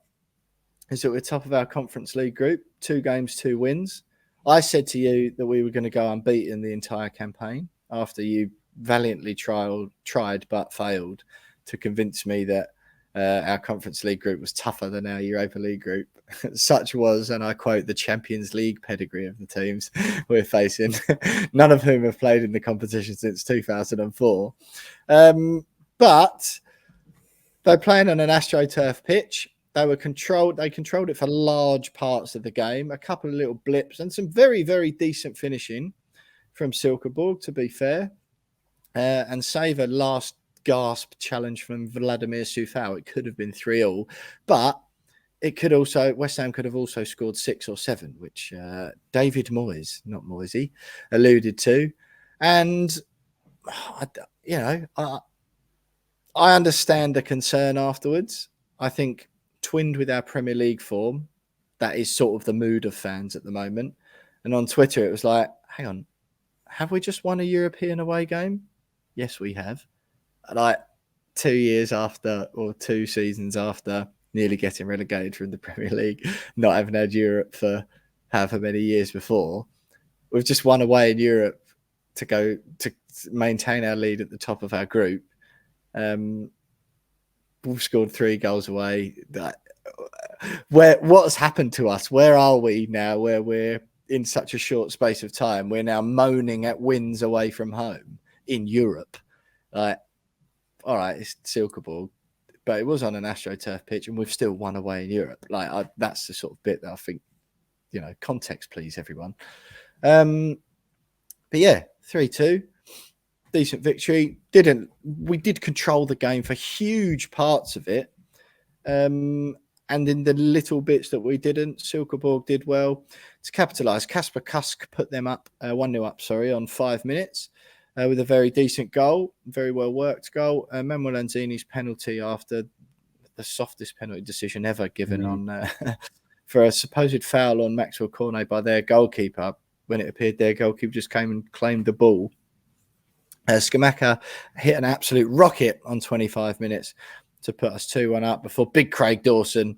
is that we're top of our Conference League group. 2 games, 2 wins. I said to you that we were going to go unbeaten the entire campaign after you valiantly tried but failed to convince me that our Conference League group was tougher than our Europa League group. Such was, and I quote, the Champions League pedigree of the teams we're facing, none of whom have played in the competition since 2004. But they're playing on an AstroTurf pitch. They controlled it for large parts of the game, a couple of little blips and some very, very decent finishing from Silkeborg, to be fair, and save a last gasp challenge from Vladimir Sufal. It could have been 3-3, but West Ham could have also scored 6 or 7, which David Moyes, not Moisey, alluded to. And I understand the concern afterwards. I think twinned with our Premier League form, that is sort of the mood of fans at the moment. And on Twitter, it was like, hang on, have we just won a European away game? Yes, we have. Like 2 years after, or 2 seasons after, nearly getting relegated from the Premier League, not having had Europe for however many years before. We've just won away in Europe to maintain our lead at the top of our group. We've scored 3 goals away. What's happened to us? Where are we now where we're in such a short space of time? We're now moaning at wins away from home in Europe. All right, it's Silkeborg, but it was on an AstroTurf pitch and we've still won away in Europe. That's the sort of bit that I think, context, please, everyone. But yeah, 3-2. Decent victory. We did control the game for huge parts of it. And in the little bits that we didn't, Silkeborg did well to capitalise. Kasper Kusk put them up 1-0 up, on 5 minutes with a very decent goal, very well worked goal. Manuel Lanzini's penalty after the softest penalty decision ever given on for a supposed foul on Maxwell Cornet by their goalkeeper, when it appeared their goalkeeper just came and claimed the ball. Scamacca hit an absolute rocket on 25 minutes to put us 2-1 up before big Craig Dawson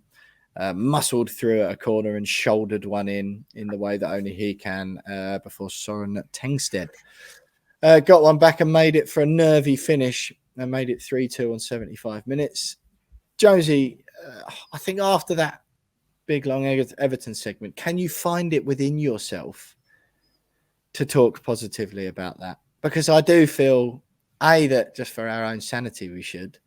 muscled through at a corner and shouldered one in the way that only he can before Soren Tengsted got one back and made it for a nervy finish and made it 3-2 on 75 minutes. Jonesy, I think after that big long Everton segment, can you find it within yourself to talk positively about that? Because I do feel, that just for our own sanity we should,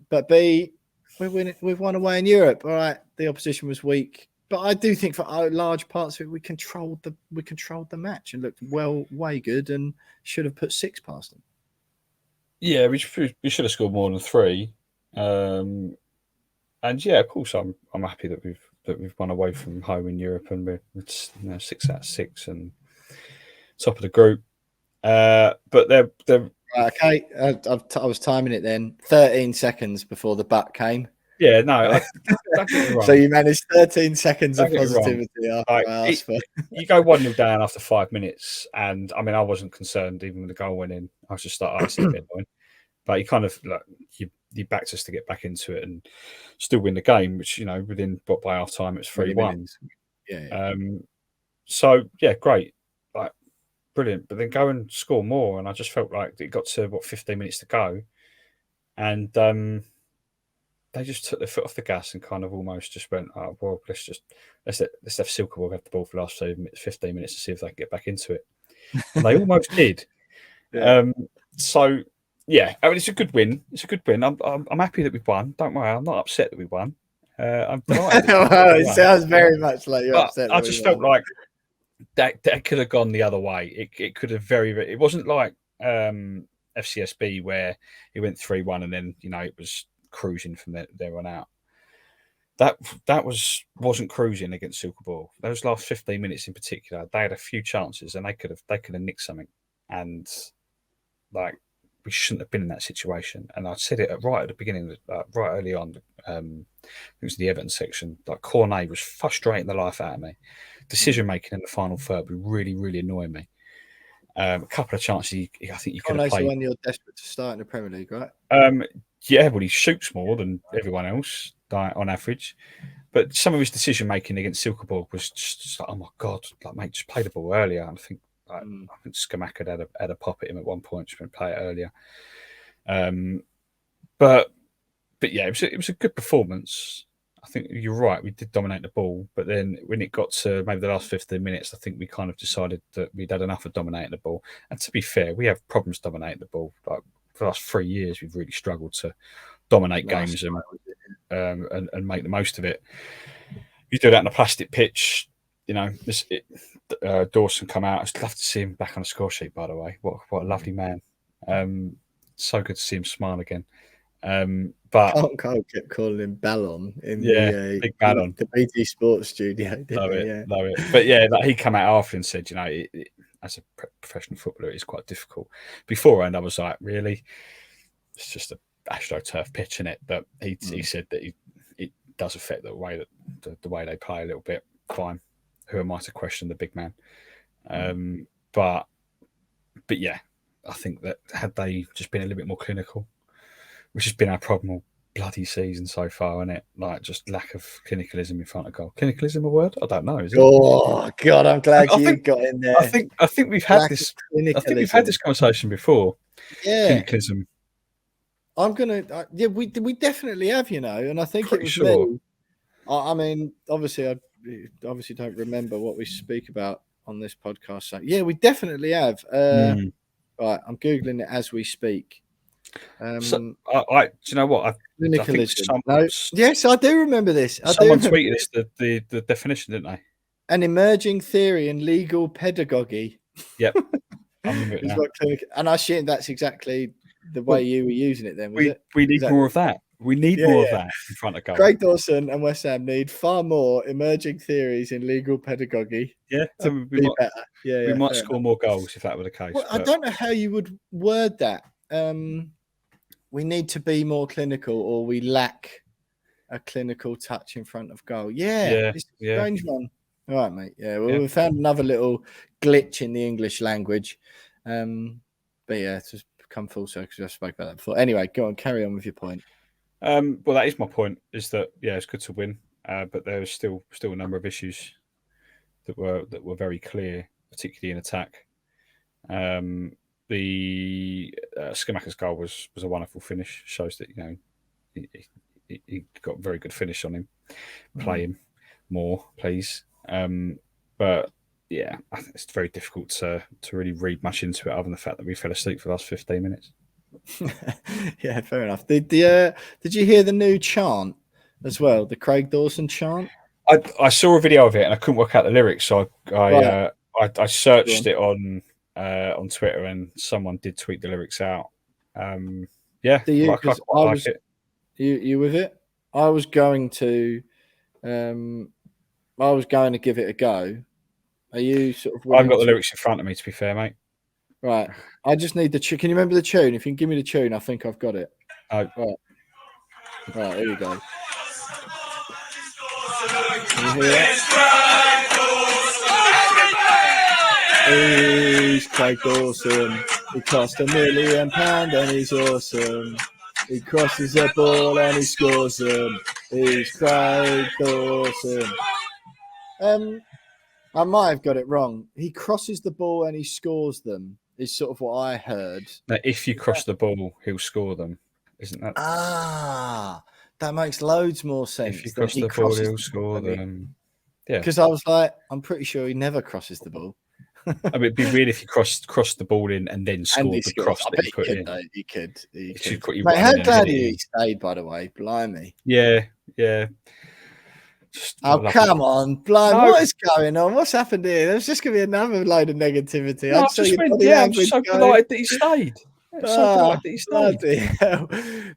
But B, we've won away in Europe. All right, the opposition was weak, but I do think for large parts of it, we controlled the match and looked way good, and should have put 6 past them.
Yeah, we should have scored more than 3. And yeah, of course, I'm happy that we've won away from home in Europe, and we're 6 out of 6 and top of the group. But they're
okay. I was timing it then. 13 seconds before the but came.
Yeah, no. Don't get me wrong.
So you managed 13 seconds of positivity after I asked for.
You go 1-0 down after 5 minutes, and I mean, I wasn't concerned even when the goal went in. I was just like, it's a bit annoying. But you kind of you backed us to get back into it and still win the game, which within by half time it's 3-1.
Yeah.
So yeah, great, like brilliant. But then go and score more, and I just felt like it got to 15 minutes to go, and they just took their foot off the gas and kind of almost just went, oh well, let's have Silkeborg have the ball for the last 15 minutes to see if they can get back into it, and they almost did. Yeah. So. Yeah, I mean, it's a good win. I'm happy that we've won. Don't worry, I'm not upset that we won. I'm delighted.
It sounds very much like you're upset.
I just felt like that could have gone the other way. It could have it wasn't like FCSB where it went 3-1 and then it was cruising from there on out. That wasn't cruising against Silkeborg. Those last 15 minutes in particular, they had a few chances and they could have nicked something, and like. We shouldn't have been in that situation. And I said it right at the beginning, right early on. It was the Everton section. Like Cornet was frustrating the life out of me. Decision making in the final third would really, really annoy me. A couple of chances, I think you could have played.
When you're desperate to start in the Premier League, right?
Yeah, well, he shoots more than everyone else on average. But some of his decision making against Silkeborg was just like, oh my god, like mate, just play the ball earlier. And I think Scamacca had a pop at him at one point, just play it earlier. But yeah, it was a good performance. I think you're right. We did dominate the ball, but then when it got to maybe the last 15 minutes, I think we kind of decided that we'd had enough of dominating the ball. And to be fair, we have problems dominating the ball. Like for the last 3 years, we've really struggled to dominate games and make the most of it. You do that on a plastic pitch. Dawson come out. I'd love to see him back on the score sheet, by the way. What a lovely man. So good to see him smile again. But
Cole kept calling him Ballon in
big Ballon.
the BT Sports studio.
Love it. But yeah, like he came out after and said, as a professional footballer, it's quite difficult. Beforehand, I was like, really? It's just a AstroTurf pitch, innit? But he said that it does affect the way that the way they play a little bit. Fine. Who am I to question the big man? But yeah, I think that had they just been a little bit more clinical, which has been our problem all bloody season so far, isn't it? Like just lack of clinicalism in front of goal. Clinicalism a word? I don't know. Is it?
Oh God, I'm glad you got in there.
I think we've had this. I think we've had this conversation before.
Yeah,
clinicalism.
I'm gonna. We definitely have, and I think
Pretty
it was
sure.
me. I mean, obviously, I don't remember what we speak about on this podcast. So yeah, we definitely have. Right, I'm googling it as we speak.
So, do you know what?
Yes, I do remember this.
Someone tweeted us the definition, didn't they?
An emerging theory in legal pedagogy.
Yep, I remember it now.
And I assume that's exactly the way you were using it. Then
we need more of that. We need more of that in front of goal.
Craig Dawson and West Ham need far more emerging theories in legal pedagogy.
Yeah,
to be better.
We might score more goals if that were the case.
Well, I don't know how you would word that. We need to be more clinical, or we lack a clinical touch in front of goal. It's a strange one. All right, mate. We found another little glitch in the English language. But yeah, it's just come full circle because I spoke about that before. Anyway, go on, carry on with your point.
Well, that is my point. Is that it's good to win, but there's still a number of issues that were very clear, particularly in attack. The Scamacca's goal was a wonderful finish. Shows that he got a very good finish on him. Play him more, please. But yeah, I think it's very difficult to really read much into it, other than the fact that we fell asleep for the last 15 minutes.
Yeah, fair enough. Did you hear the new chant as well? The Craig Dawson chant.
I saw a video of it and I couldn't work out the lyrics, so I searched it on Twitter and someone did tweet the lyrics out. Yeah, I quite like it.
You with it? I was going to give it a go. Are you sort of?
I've got the lyrics in front of me. To be fair, mate.
Right. I just need the tune. Can you remember the tune? If you can give me the tune, I think I've got it.
Oh.
Right. Here we go. Can you hear that? He's Craig Dawson. He cost £1 million and he's awesome. He crosses the ball and he scores them. He's Craig Dawson. I might have got it wrong. He crosses the ball and he scores them. Is sort of what I heard.
Now, if you cross the ball, he'll score them. Isn't that?
That makes loads more sense.
If you cross the ball, he'll score them. Yeah.
Because I was like, I'm pretty sure he never crosses the ball.
I mean, it'd be weird if you crossed the ball in and then scored the cross that you put in.
He could.
Mate,
how glad he stayed, by the way. Blimey.
Yeah.
Come on, Blimey. No. What is going on? What's happened here? There's just going to be another load of negativity.
No, I'm so delighted that he stayed.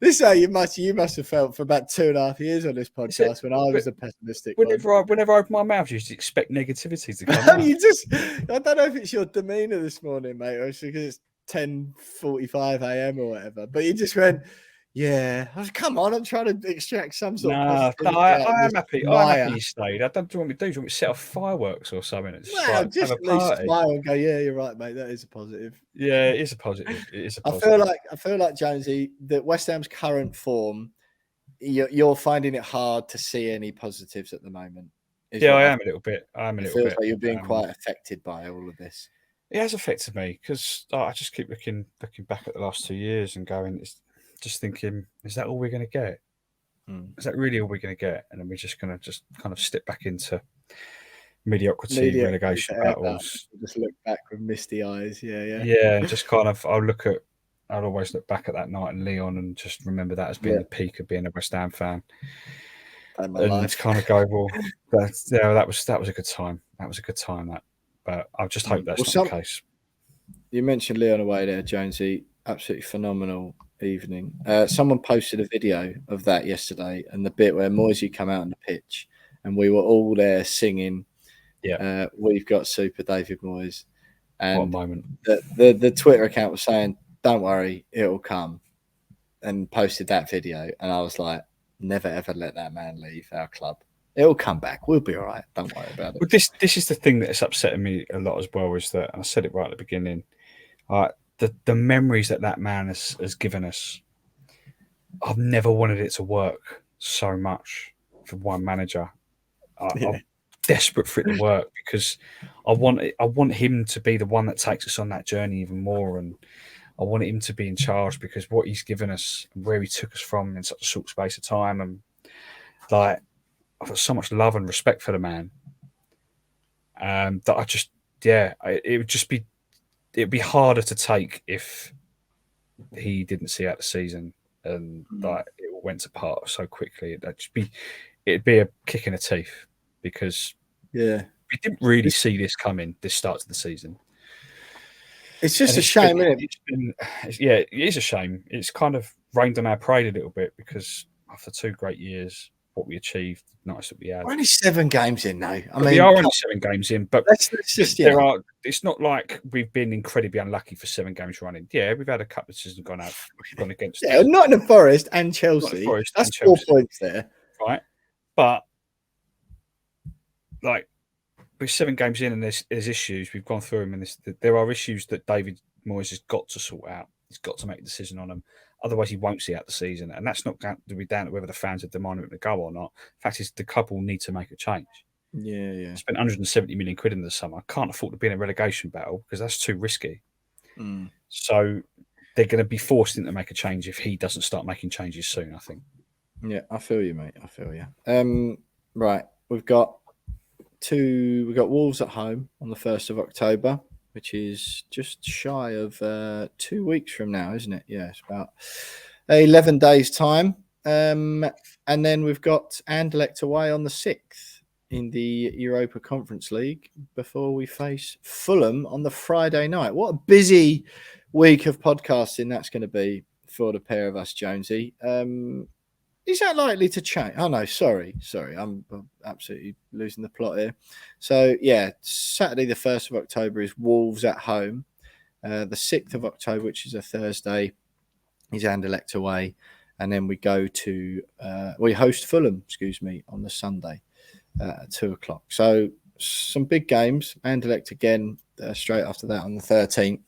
This is how you must have felt for about 2.5 years on this podcast when I was a pessimistic.
Whenever I open my mouth, you just expect negativity to come out.
I don't know if it's your demeanour this morning, mate, or it's because it's 10:45 a.m. or whatever. But you just went, yeah. Come on, I'm trying to extract some sort of.
No, I am happy. I'm happy you stayed. I don't want me to do. Do you want me to set off fireworks or something?
Just at least smile and go, yeah, you're right, mate. That is a positive.
Yeah, it is a positive.
I feel like Jonesy, that West Ham's current form, you're finding it hard to see any positives at the moment.
Yeah, I am a little bit.
It feels like you're being quite affected by all of this.
It has affected me because I just keep looking back at the last 2 years and going, just thinking, is that all we're going to get? Is that really all we're going to get? And then we're just going to kind of step back into mediocrity relegation battles.
Just look back with misty eyes. Yeah.
Yeah, just kind of, I'll always look back at that night in Leon and just remember that as being the peak of being a West Ham fan. And kind of go, well, that was a good time. That was a good time. But I just hope that's not the case.
You mentioned Leon away there, Jonesy. Absolutely phenomenal evening. Someone posted a video of that yesterday, and the bit where Moyes came out on the pitch, and we were all there singing. Yeah, we've got Super David Moyes. And
what a moment!
The Twitter account was saying, "Don't worry, it'll come," and posted that video, and I was like, "Never ever let that man leave our club. It'll come back. We'll be all right. Don't worry about it."
Well, this is the thing that's upsetting me a lot as well. Is that, and I said it right at the beginning. The memories that man has given us, I've never wanted it to work so much for one manager. I'm desperate for it to work because I want him to be the one that takes us on that journey even more, and I want him to be in charge because what he's given us and where he took us from in such a short space of time, and like I've got so much love and respect for the man that I just it'd be harder to take if he didn't see out the season and like it went apart so quickly. It'd be a kick in the teeth because we didn't really see this coming. This start to the season.
It's just a shame, isn't
it? It is a shame. It's kind of rained on our parade a little bit because after 2 great years, what we achieved, nice that we had.
We're only 7 games in now.
We are only 7 games in, but
it's
not like we've been incredibly unlucky for 7 games running. Yeah, we've had a couple of seasons gone against.
Yeah, Nottingham Forest and Chelsea. That's 4 points there,
right? But like we're 7 games in, and there's issues. We've gone through them, and there are issues that David Moyes has got to sort out. He's got to make a decision on them. Otherwise, he won't see out the season. And that's not going to be down to whether the fans are demanding him to go or not. The fact is, the club will need to make a change.
Yeah.
Spent 170 million quid in the summer. Can't afford to be in a relegation battle because that's too risky. So they're going to be forced into make a change if he doesn't start making changes soon, I think.
Yeah, I feel you, mate. I feel you. Right. We've got Wolves at home on the 1st of October, which is just shy of 2 weeks from now, isn't it? Yeah, it's about 11 days' time. And then we've got Anderlecht away on the 6th in the Europa Conference League before we face Fulham on the Friday night. What a busy week of podcasting that's going to be for the pair of us, Jonesy. Is that likely to change? Oh, no, sorry. I'm absolutely losing the plot here. So, yeah, Saturday the 1st of October is Wolves at home. The 6th of October, which is a Thursday, is Anderlecht away. And then we go to, we host Fulham, on the Sunday at 2:00. So some big games. Anderlecht again straight after that on the 13th.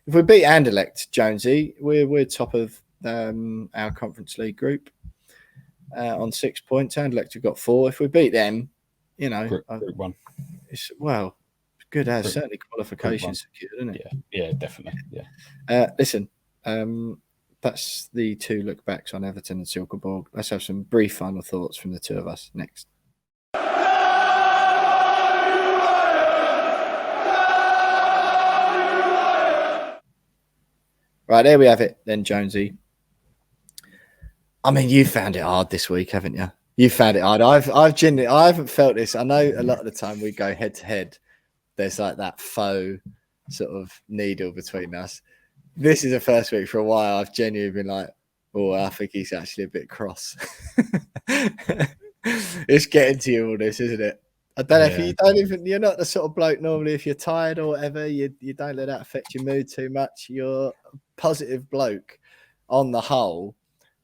If we beat Anderlecht, Jonesy, we're top of our Conference League group on 6 points. Anderlecht have got 4. If we beat them,
Group 1.
It's good as certainly qualifications secured, isn't it?
Yeah, definitely. Yeah.
Listen, that's the 2 look backs on Everton and Silkeborg. Let's have some brief final thoughts from the 2 of us next. Right, there we have it then, Jonesy. I mean, you found it hard this week, haven't you? You found it hard. I haven't felt this. I know a lot of the time we go head to head. There's like that faux sort of needle between us. This is the first week for a while I've genuinely been like, oh, I think he's actually a bit cross. It's getting to you all this, isn't it? I don't know if you're not the sort of bloke normally, if you're tired or whatever, you don't let that affect your mood too much. You're a positive bloke on the whole.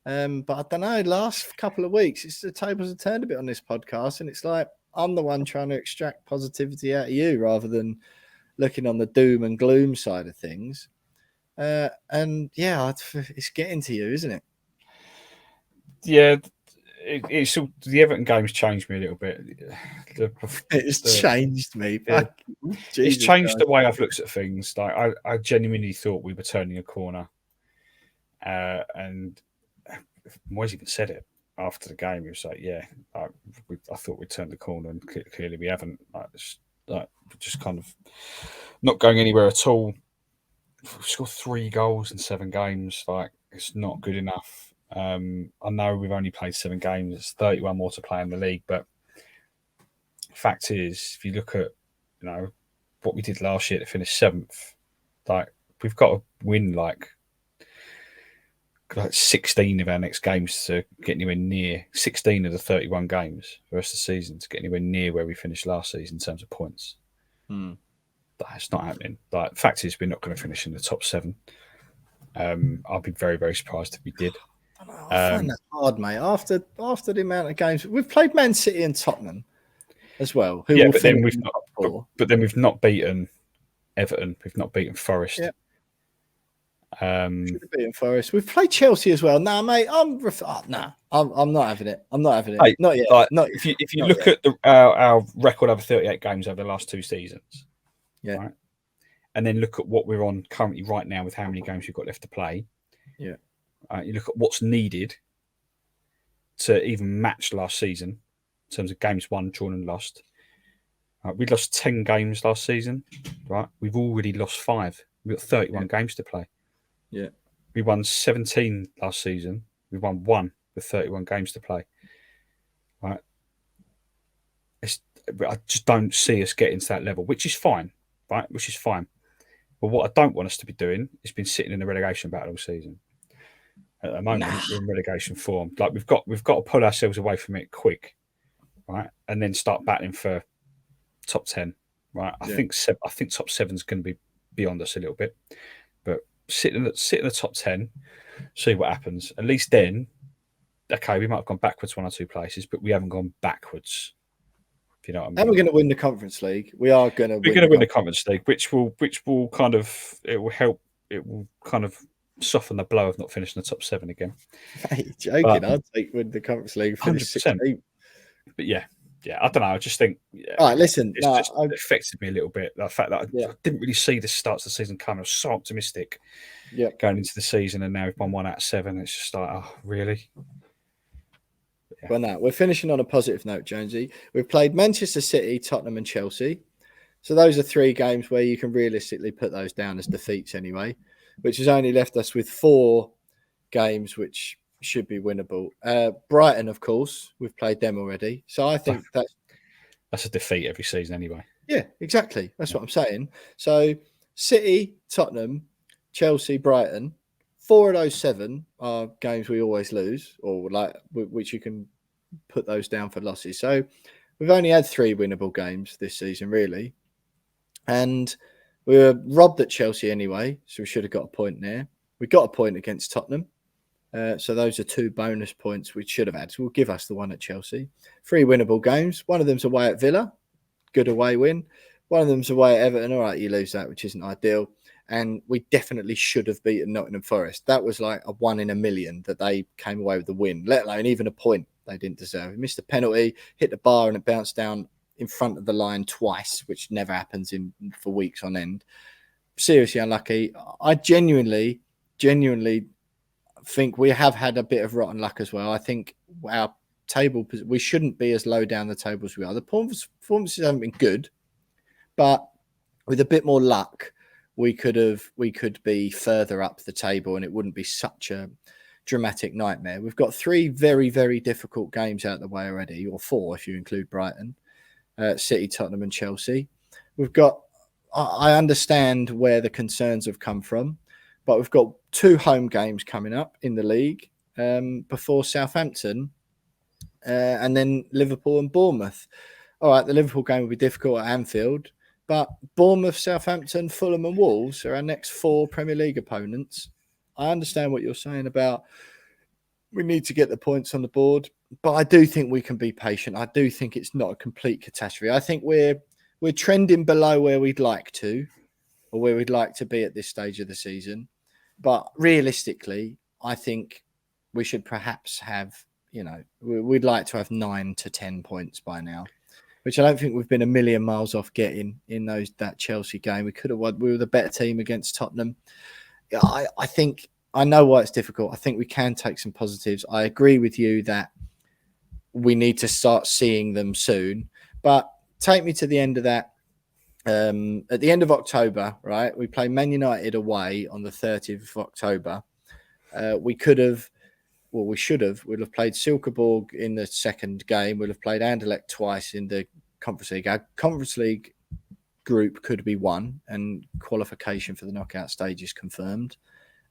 But I don't know, last couple of weeks, the tables have turned a bit on this podcast, and it's like I'm the one trying to extract positivity out of you rather than looking on the doom and gloom side of things. And yeah, it's getting to you, isn't it?
Yeah, it's the Everton game's changed me a little bit.
It's changed me.
Yeah. It's changed the way I've looked at things. Like I genuinely thought we were turning a corner, and Moyes even said it after the game. He was like, "Yeah, I thought we turned the corner, and clearly we haven't. Just kind of not going anywhere at all. We've scored 3 goals in 7 games. Like, it's not good enough. I know we've only played 7 games. It's 31 more to play in the league, but the fact is, if you look at what we did last year to finish 7th, like we've got to win like 16 of our next games to get anywhere near 16 of the 31 games for the rest of the season to get anywhere near where we finished last season in terms of points. That's not happening. Like, the fact is, we're not going to finish in the top 7. I'll be very, very surprised if we did.
I find that hard, mate. After the amount of games we've played, Man City and Tottenham as well.
But then we've not beaten Everton. We've not beaten Forest.
Yeah. Should have beaten Forest. We've played Chelsea as well. Nah, mate. I'm not having it. I'm not having it.
Hey,
not yet.
Like,
not
if you look at our record over 38 games over the last 2 seasons, right, and then look at what we're on currently right now with how many games we've got left to play.
Yeah.
You look at what's needed to even match last season in terms of games won, drawn, and lost. We lost 10 games last season, right? We've already lost 5. We've got 31 games to play.
Yeah.
We won 17 last season. We won 1 with 31 games to play. Right? I just don't see us getting to that level, which is fine, right? Which is fine. But what I don't want us to be doing is been sitting in the relegation battle all season. At the moment, we're in relegation form. Like, we've got to pull ourselves away from it quick, right? And then start battling for top 10, right? I think top 7 is going to be beyond us a little bit, but sit in the top 10, see what happens. At least then, okay, we might have gone backwards 1 or 2 places, but we haven't gone backwards. If you know what I mean.
And we're going to win the Conference League. We're going to
win the Conference League, which will kind of, it will help. It will kind of soften the blow of not finishing the top 7 again.
Hey, joking. I'd take win the Conference League. 100%.
But yeah, I don't know. I just think.
All right, listen.
It affected me a little bit. The fact that I didn't really see the starts of the season coming. I was so optimistic going into the season, and now we've won 1 out of 7. It's just like, oh, really?
Yeah. Well, now we're finishing on a positive note, Jonesy. We've played Manchester City, Tottenham, and Chelsea. So those are 3 games where you can realistically put those down as defeats anyway, which has only left us with 4 games which should be winnable. Brighton, of course, we've played them already. So I think
that's a defeat every season anyway.
Yeah, exactly. That's what I'm saying. So City, Tottenham, Chelsea, Brighton, 4 of those 7 are games we always lose, or which you can put those down for losses. So we've only had 3 winnable games this season, really. And we were robbed at Chelsea anyway, so we should have got a point there. We got a point against Tottenham. So those are 2 bonus points we should have had. So we'll give us the one at Chelsea. 3 winnable games. One of them's away at Villa. Good away win. One of them's away at Everton. All right, you lose that, which isn't ideal. And we definitely should have beaten Nottingham Forest. That was like a 1 in a million that they came away with the win, let alone even a point they didn't deserve. We missed a penalty, hit the bar, and it bounced down in front of the line twice, which never happens for weeks on end. Seriously unlucky. I genuinely think we have had a bit of rotten luck as well. I think our table, we shouldn't be as low down the table as we are. The performances haven't been good, but with a bit more luck, we could be further up the table and it wouldn't be such a dramatic nightmare. We've got 3 very, very difficult games out of the way already, or 4 if you include Brighton, City, Tottenham and Chelsea. I understand where the concerns have come from, but we've got 2 home games coming up in the league before Southampton and then Liverpool and Bournemouth. All right, the Liverpool game will be difficult at Anfield, but Bournemouth, Southampton, Fulham and Wolves are our next 4 Premier League opponents. I understand what you're saying about we need to get the points on the board, but I do think we can be patient. I do think it's not a complete catastrophe. I think we're trending below where we'd like to, or where we'd like to be at this stage of the season. But realistically, I think we should perhaps have, we'd like to have 9 to 10 points by now, which I don't think we've been a million miles off getting in that Chelsea game. We could have won. We were the better team against Tottenham. I think I know why it's difficult. I think we can take some positives. I agree with you that we need to start seeing them soon. But take me to the end of that. At the end of October, right? We play Man United away on the 30th of October. We should have. We'd have played Silkeborg in the second game. We'd have played Anderlecht twice in the Conference League. Our Conference League group could be won, and qualification for the knockout stage is confirmed.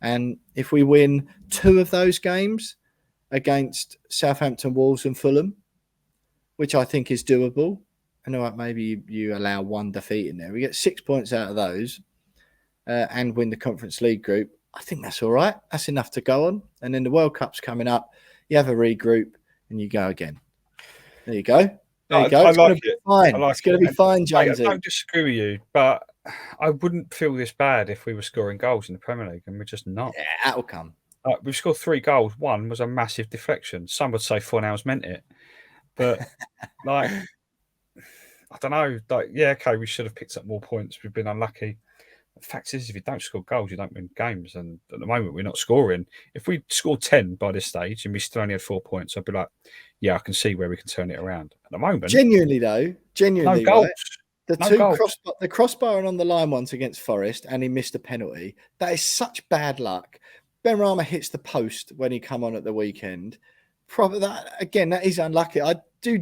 And if we win 2 of those games against Southampton, Wolves, and Fulham, which I think is doable, and all right, maybe you allow 1 defeat in there. We get 6 points out of those and win the Conference League group. I think that's all right. That's enough to go on. And then the World Cup's coming up. You have a regroup and you go again. There you go. There you go. It's going to be fine. It's going to be fine, Jonesy.
I don't disagree with you, but I wouldn't feel this bad if we were scoring goals in the Premier League, and we're just not.
Yeah, that'll come.
We've scored 3 goals. 1 was a massive deflection. Some would say Fornals meant it. But, I don't know. Okay, we should have picked up more points. We've been unlucky. The fact is, if you don't score goals, you don't win games. And at the moment, we're not scoring. If we scored 10 by this stage and we still only had 4 points, I'd be like, yeah, I can see where we can turn it around. At the moment,
genuinely,
no goals.
Right? The crossbar on the line once against Forest, and he missed a penalty. That is such bad luck. Benrahma hits the post when he come on at the weekend. That is unlucky. I do.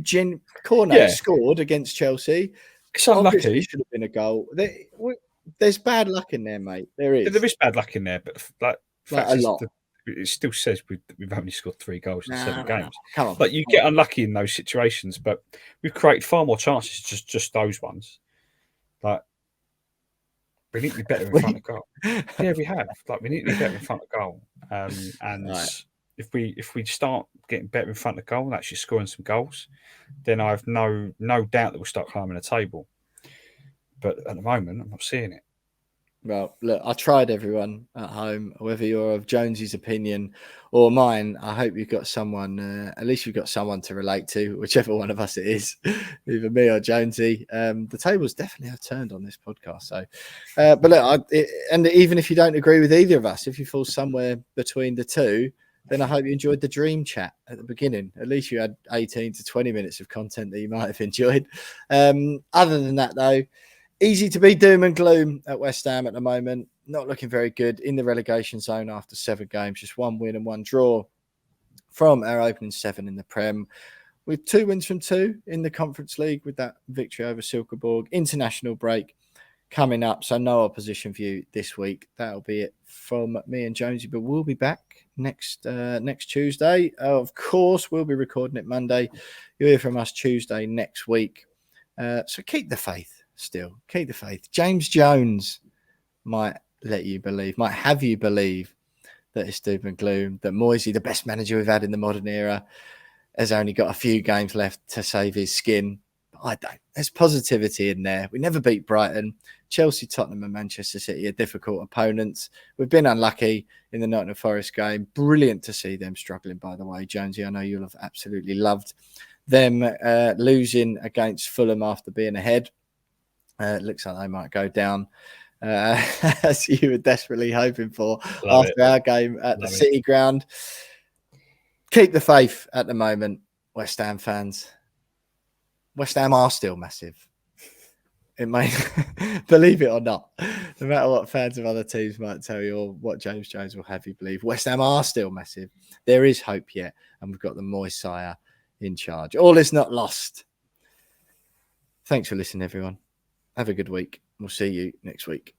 Cornet scored against Chelsea.
It's unlucky.
Obviously, it should have been a goal. There's bad luck in there, mate. There is.
There is bad luck in there, but
a lot.
It still says we've only scored 3 goals in 7 games.
Come on,
but you get unlucky in those situations. But we've created far more chances, just those ones. But we need to be better in front of goal. Yeah, we have. We need to be better in front of goal. And right. if we start getting better in front of goal and actually scoring some goals, then I have no doubt that we'll start climbing the table. But at the moment, I'm not seeing it.
Well, look, I tried, everyone at home, whether you're of Jonesy's opinion or mine. I hope you've got someone, at least you've got someone to relate to, whichever one of us it is, either me or Jonesy. The tables definitely have turned on this podcast. So, but look, and even if you don't agree with either of us, if you fall somewhere between the two, then I hope you enjoyed the dream chat at the beginning. At least you had 18 to 20 minutes of content that you might have enjoyed. Other than that, though, easy to be doom and gloom at West Ham at the moment. Not looking very good in the relegation zone after 7 games, just 1 win and 1 draw from our opening 7 in the Prem, with 2 wins from 2 in the Conference League with that victory over Silkeborg. International break coming up, so no opposition for you this week. That'll be it from me and Jonesy, but we'll be back next Tuesday. Of course, we'll be recording it Monday. You'll hear from us Tuesday next week. So keep the faith still. Keep the faith. James Jones might have you believe that it's doom and gloom, that Moyes, the best manager we've had in the modern era, has only got a few games left to save his skin. But I don't. There's positivity in there. We never beat Brighton. Chelsea, Tottenham and Manchester City are difficult opponents. We've been unlucky in the Nottingham Forest game. Brilliant to see them struggling, by the way, Jonesy. I know you'll have absolutely loved them losing against Fulham after being ahead. It looks like they might go down as you were desperately hoping for after our game at the City ground. Keep the faith at the moment, West Ham fans. West Ham are still massive. It may, believe it or not, no matter what fans of other teams might tell you or what James Jones will have you believe, West Ham are still massive. There is hope yet, and we've got the Moyes sire in charge. All is not lost. Thanks for listening, everyone. Have a good week. We'll see you next week.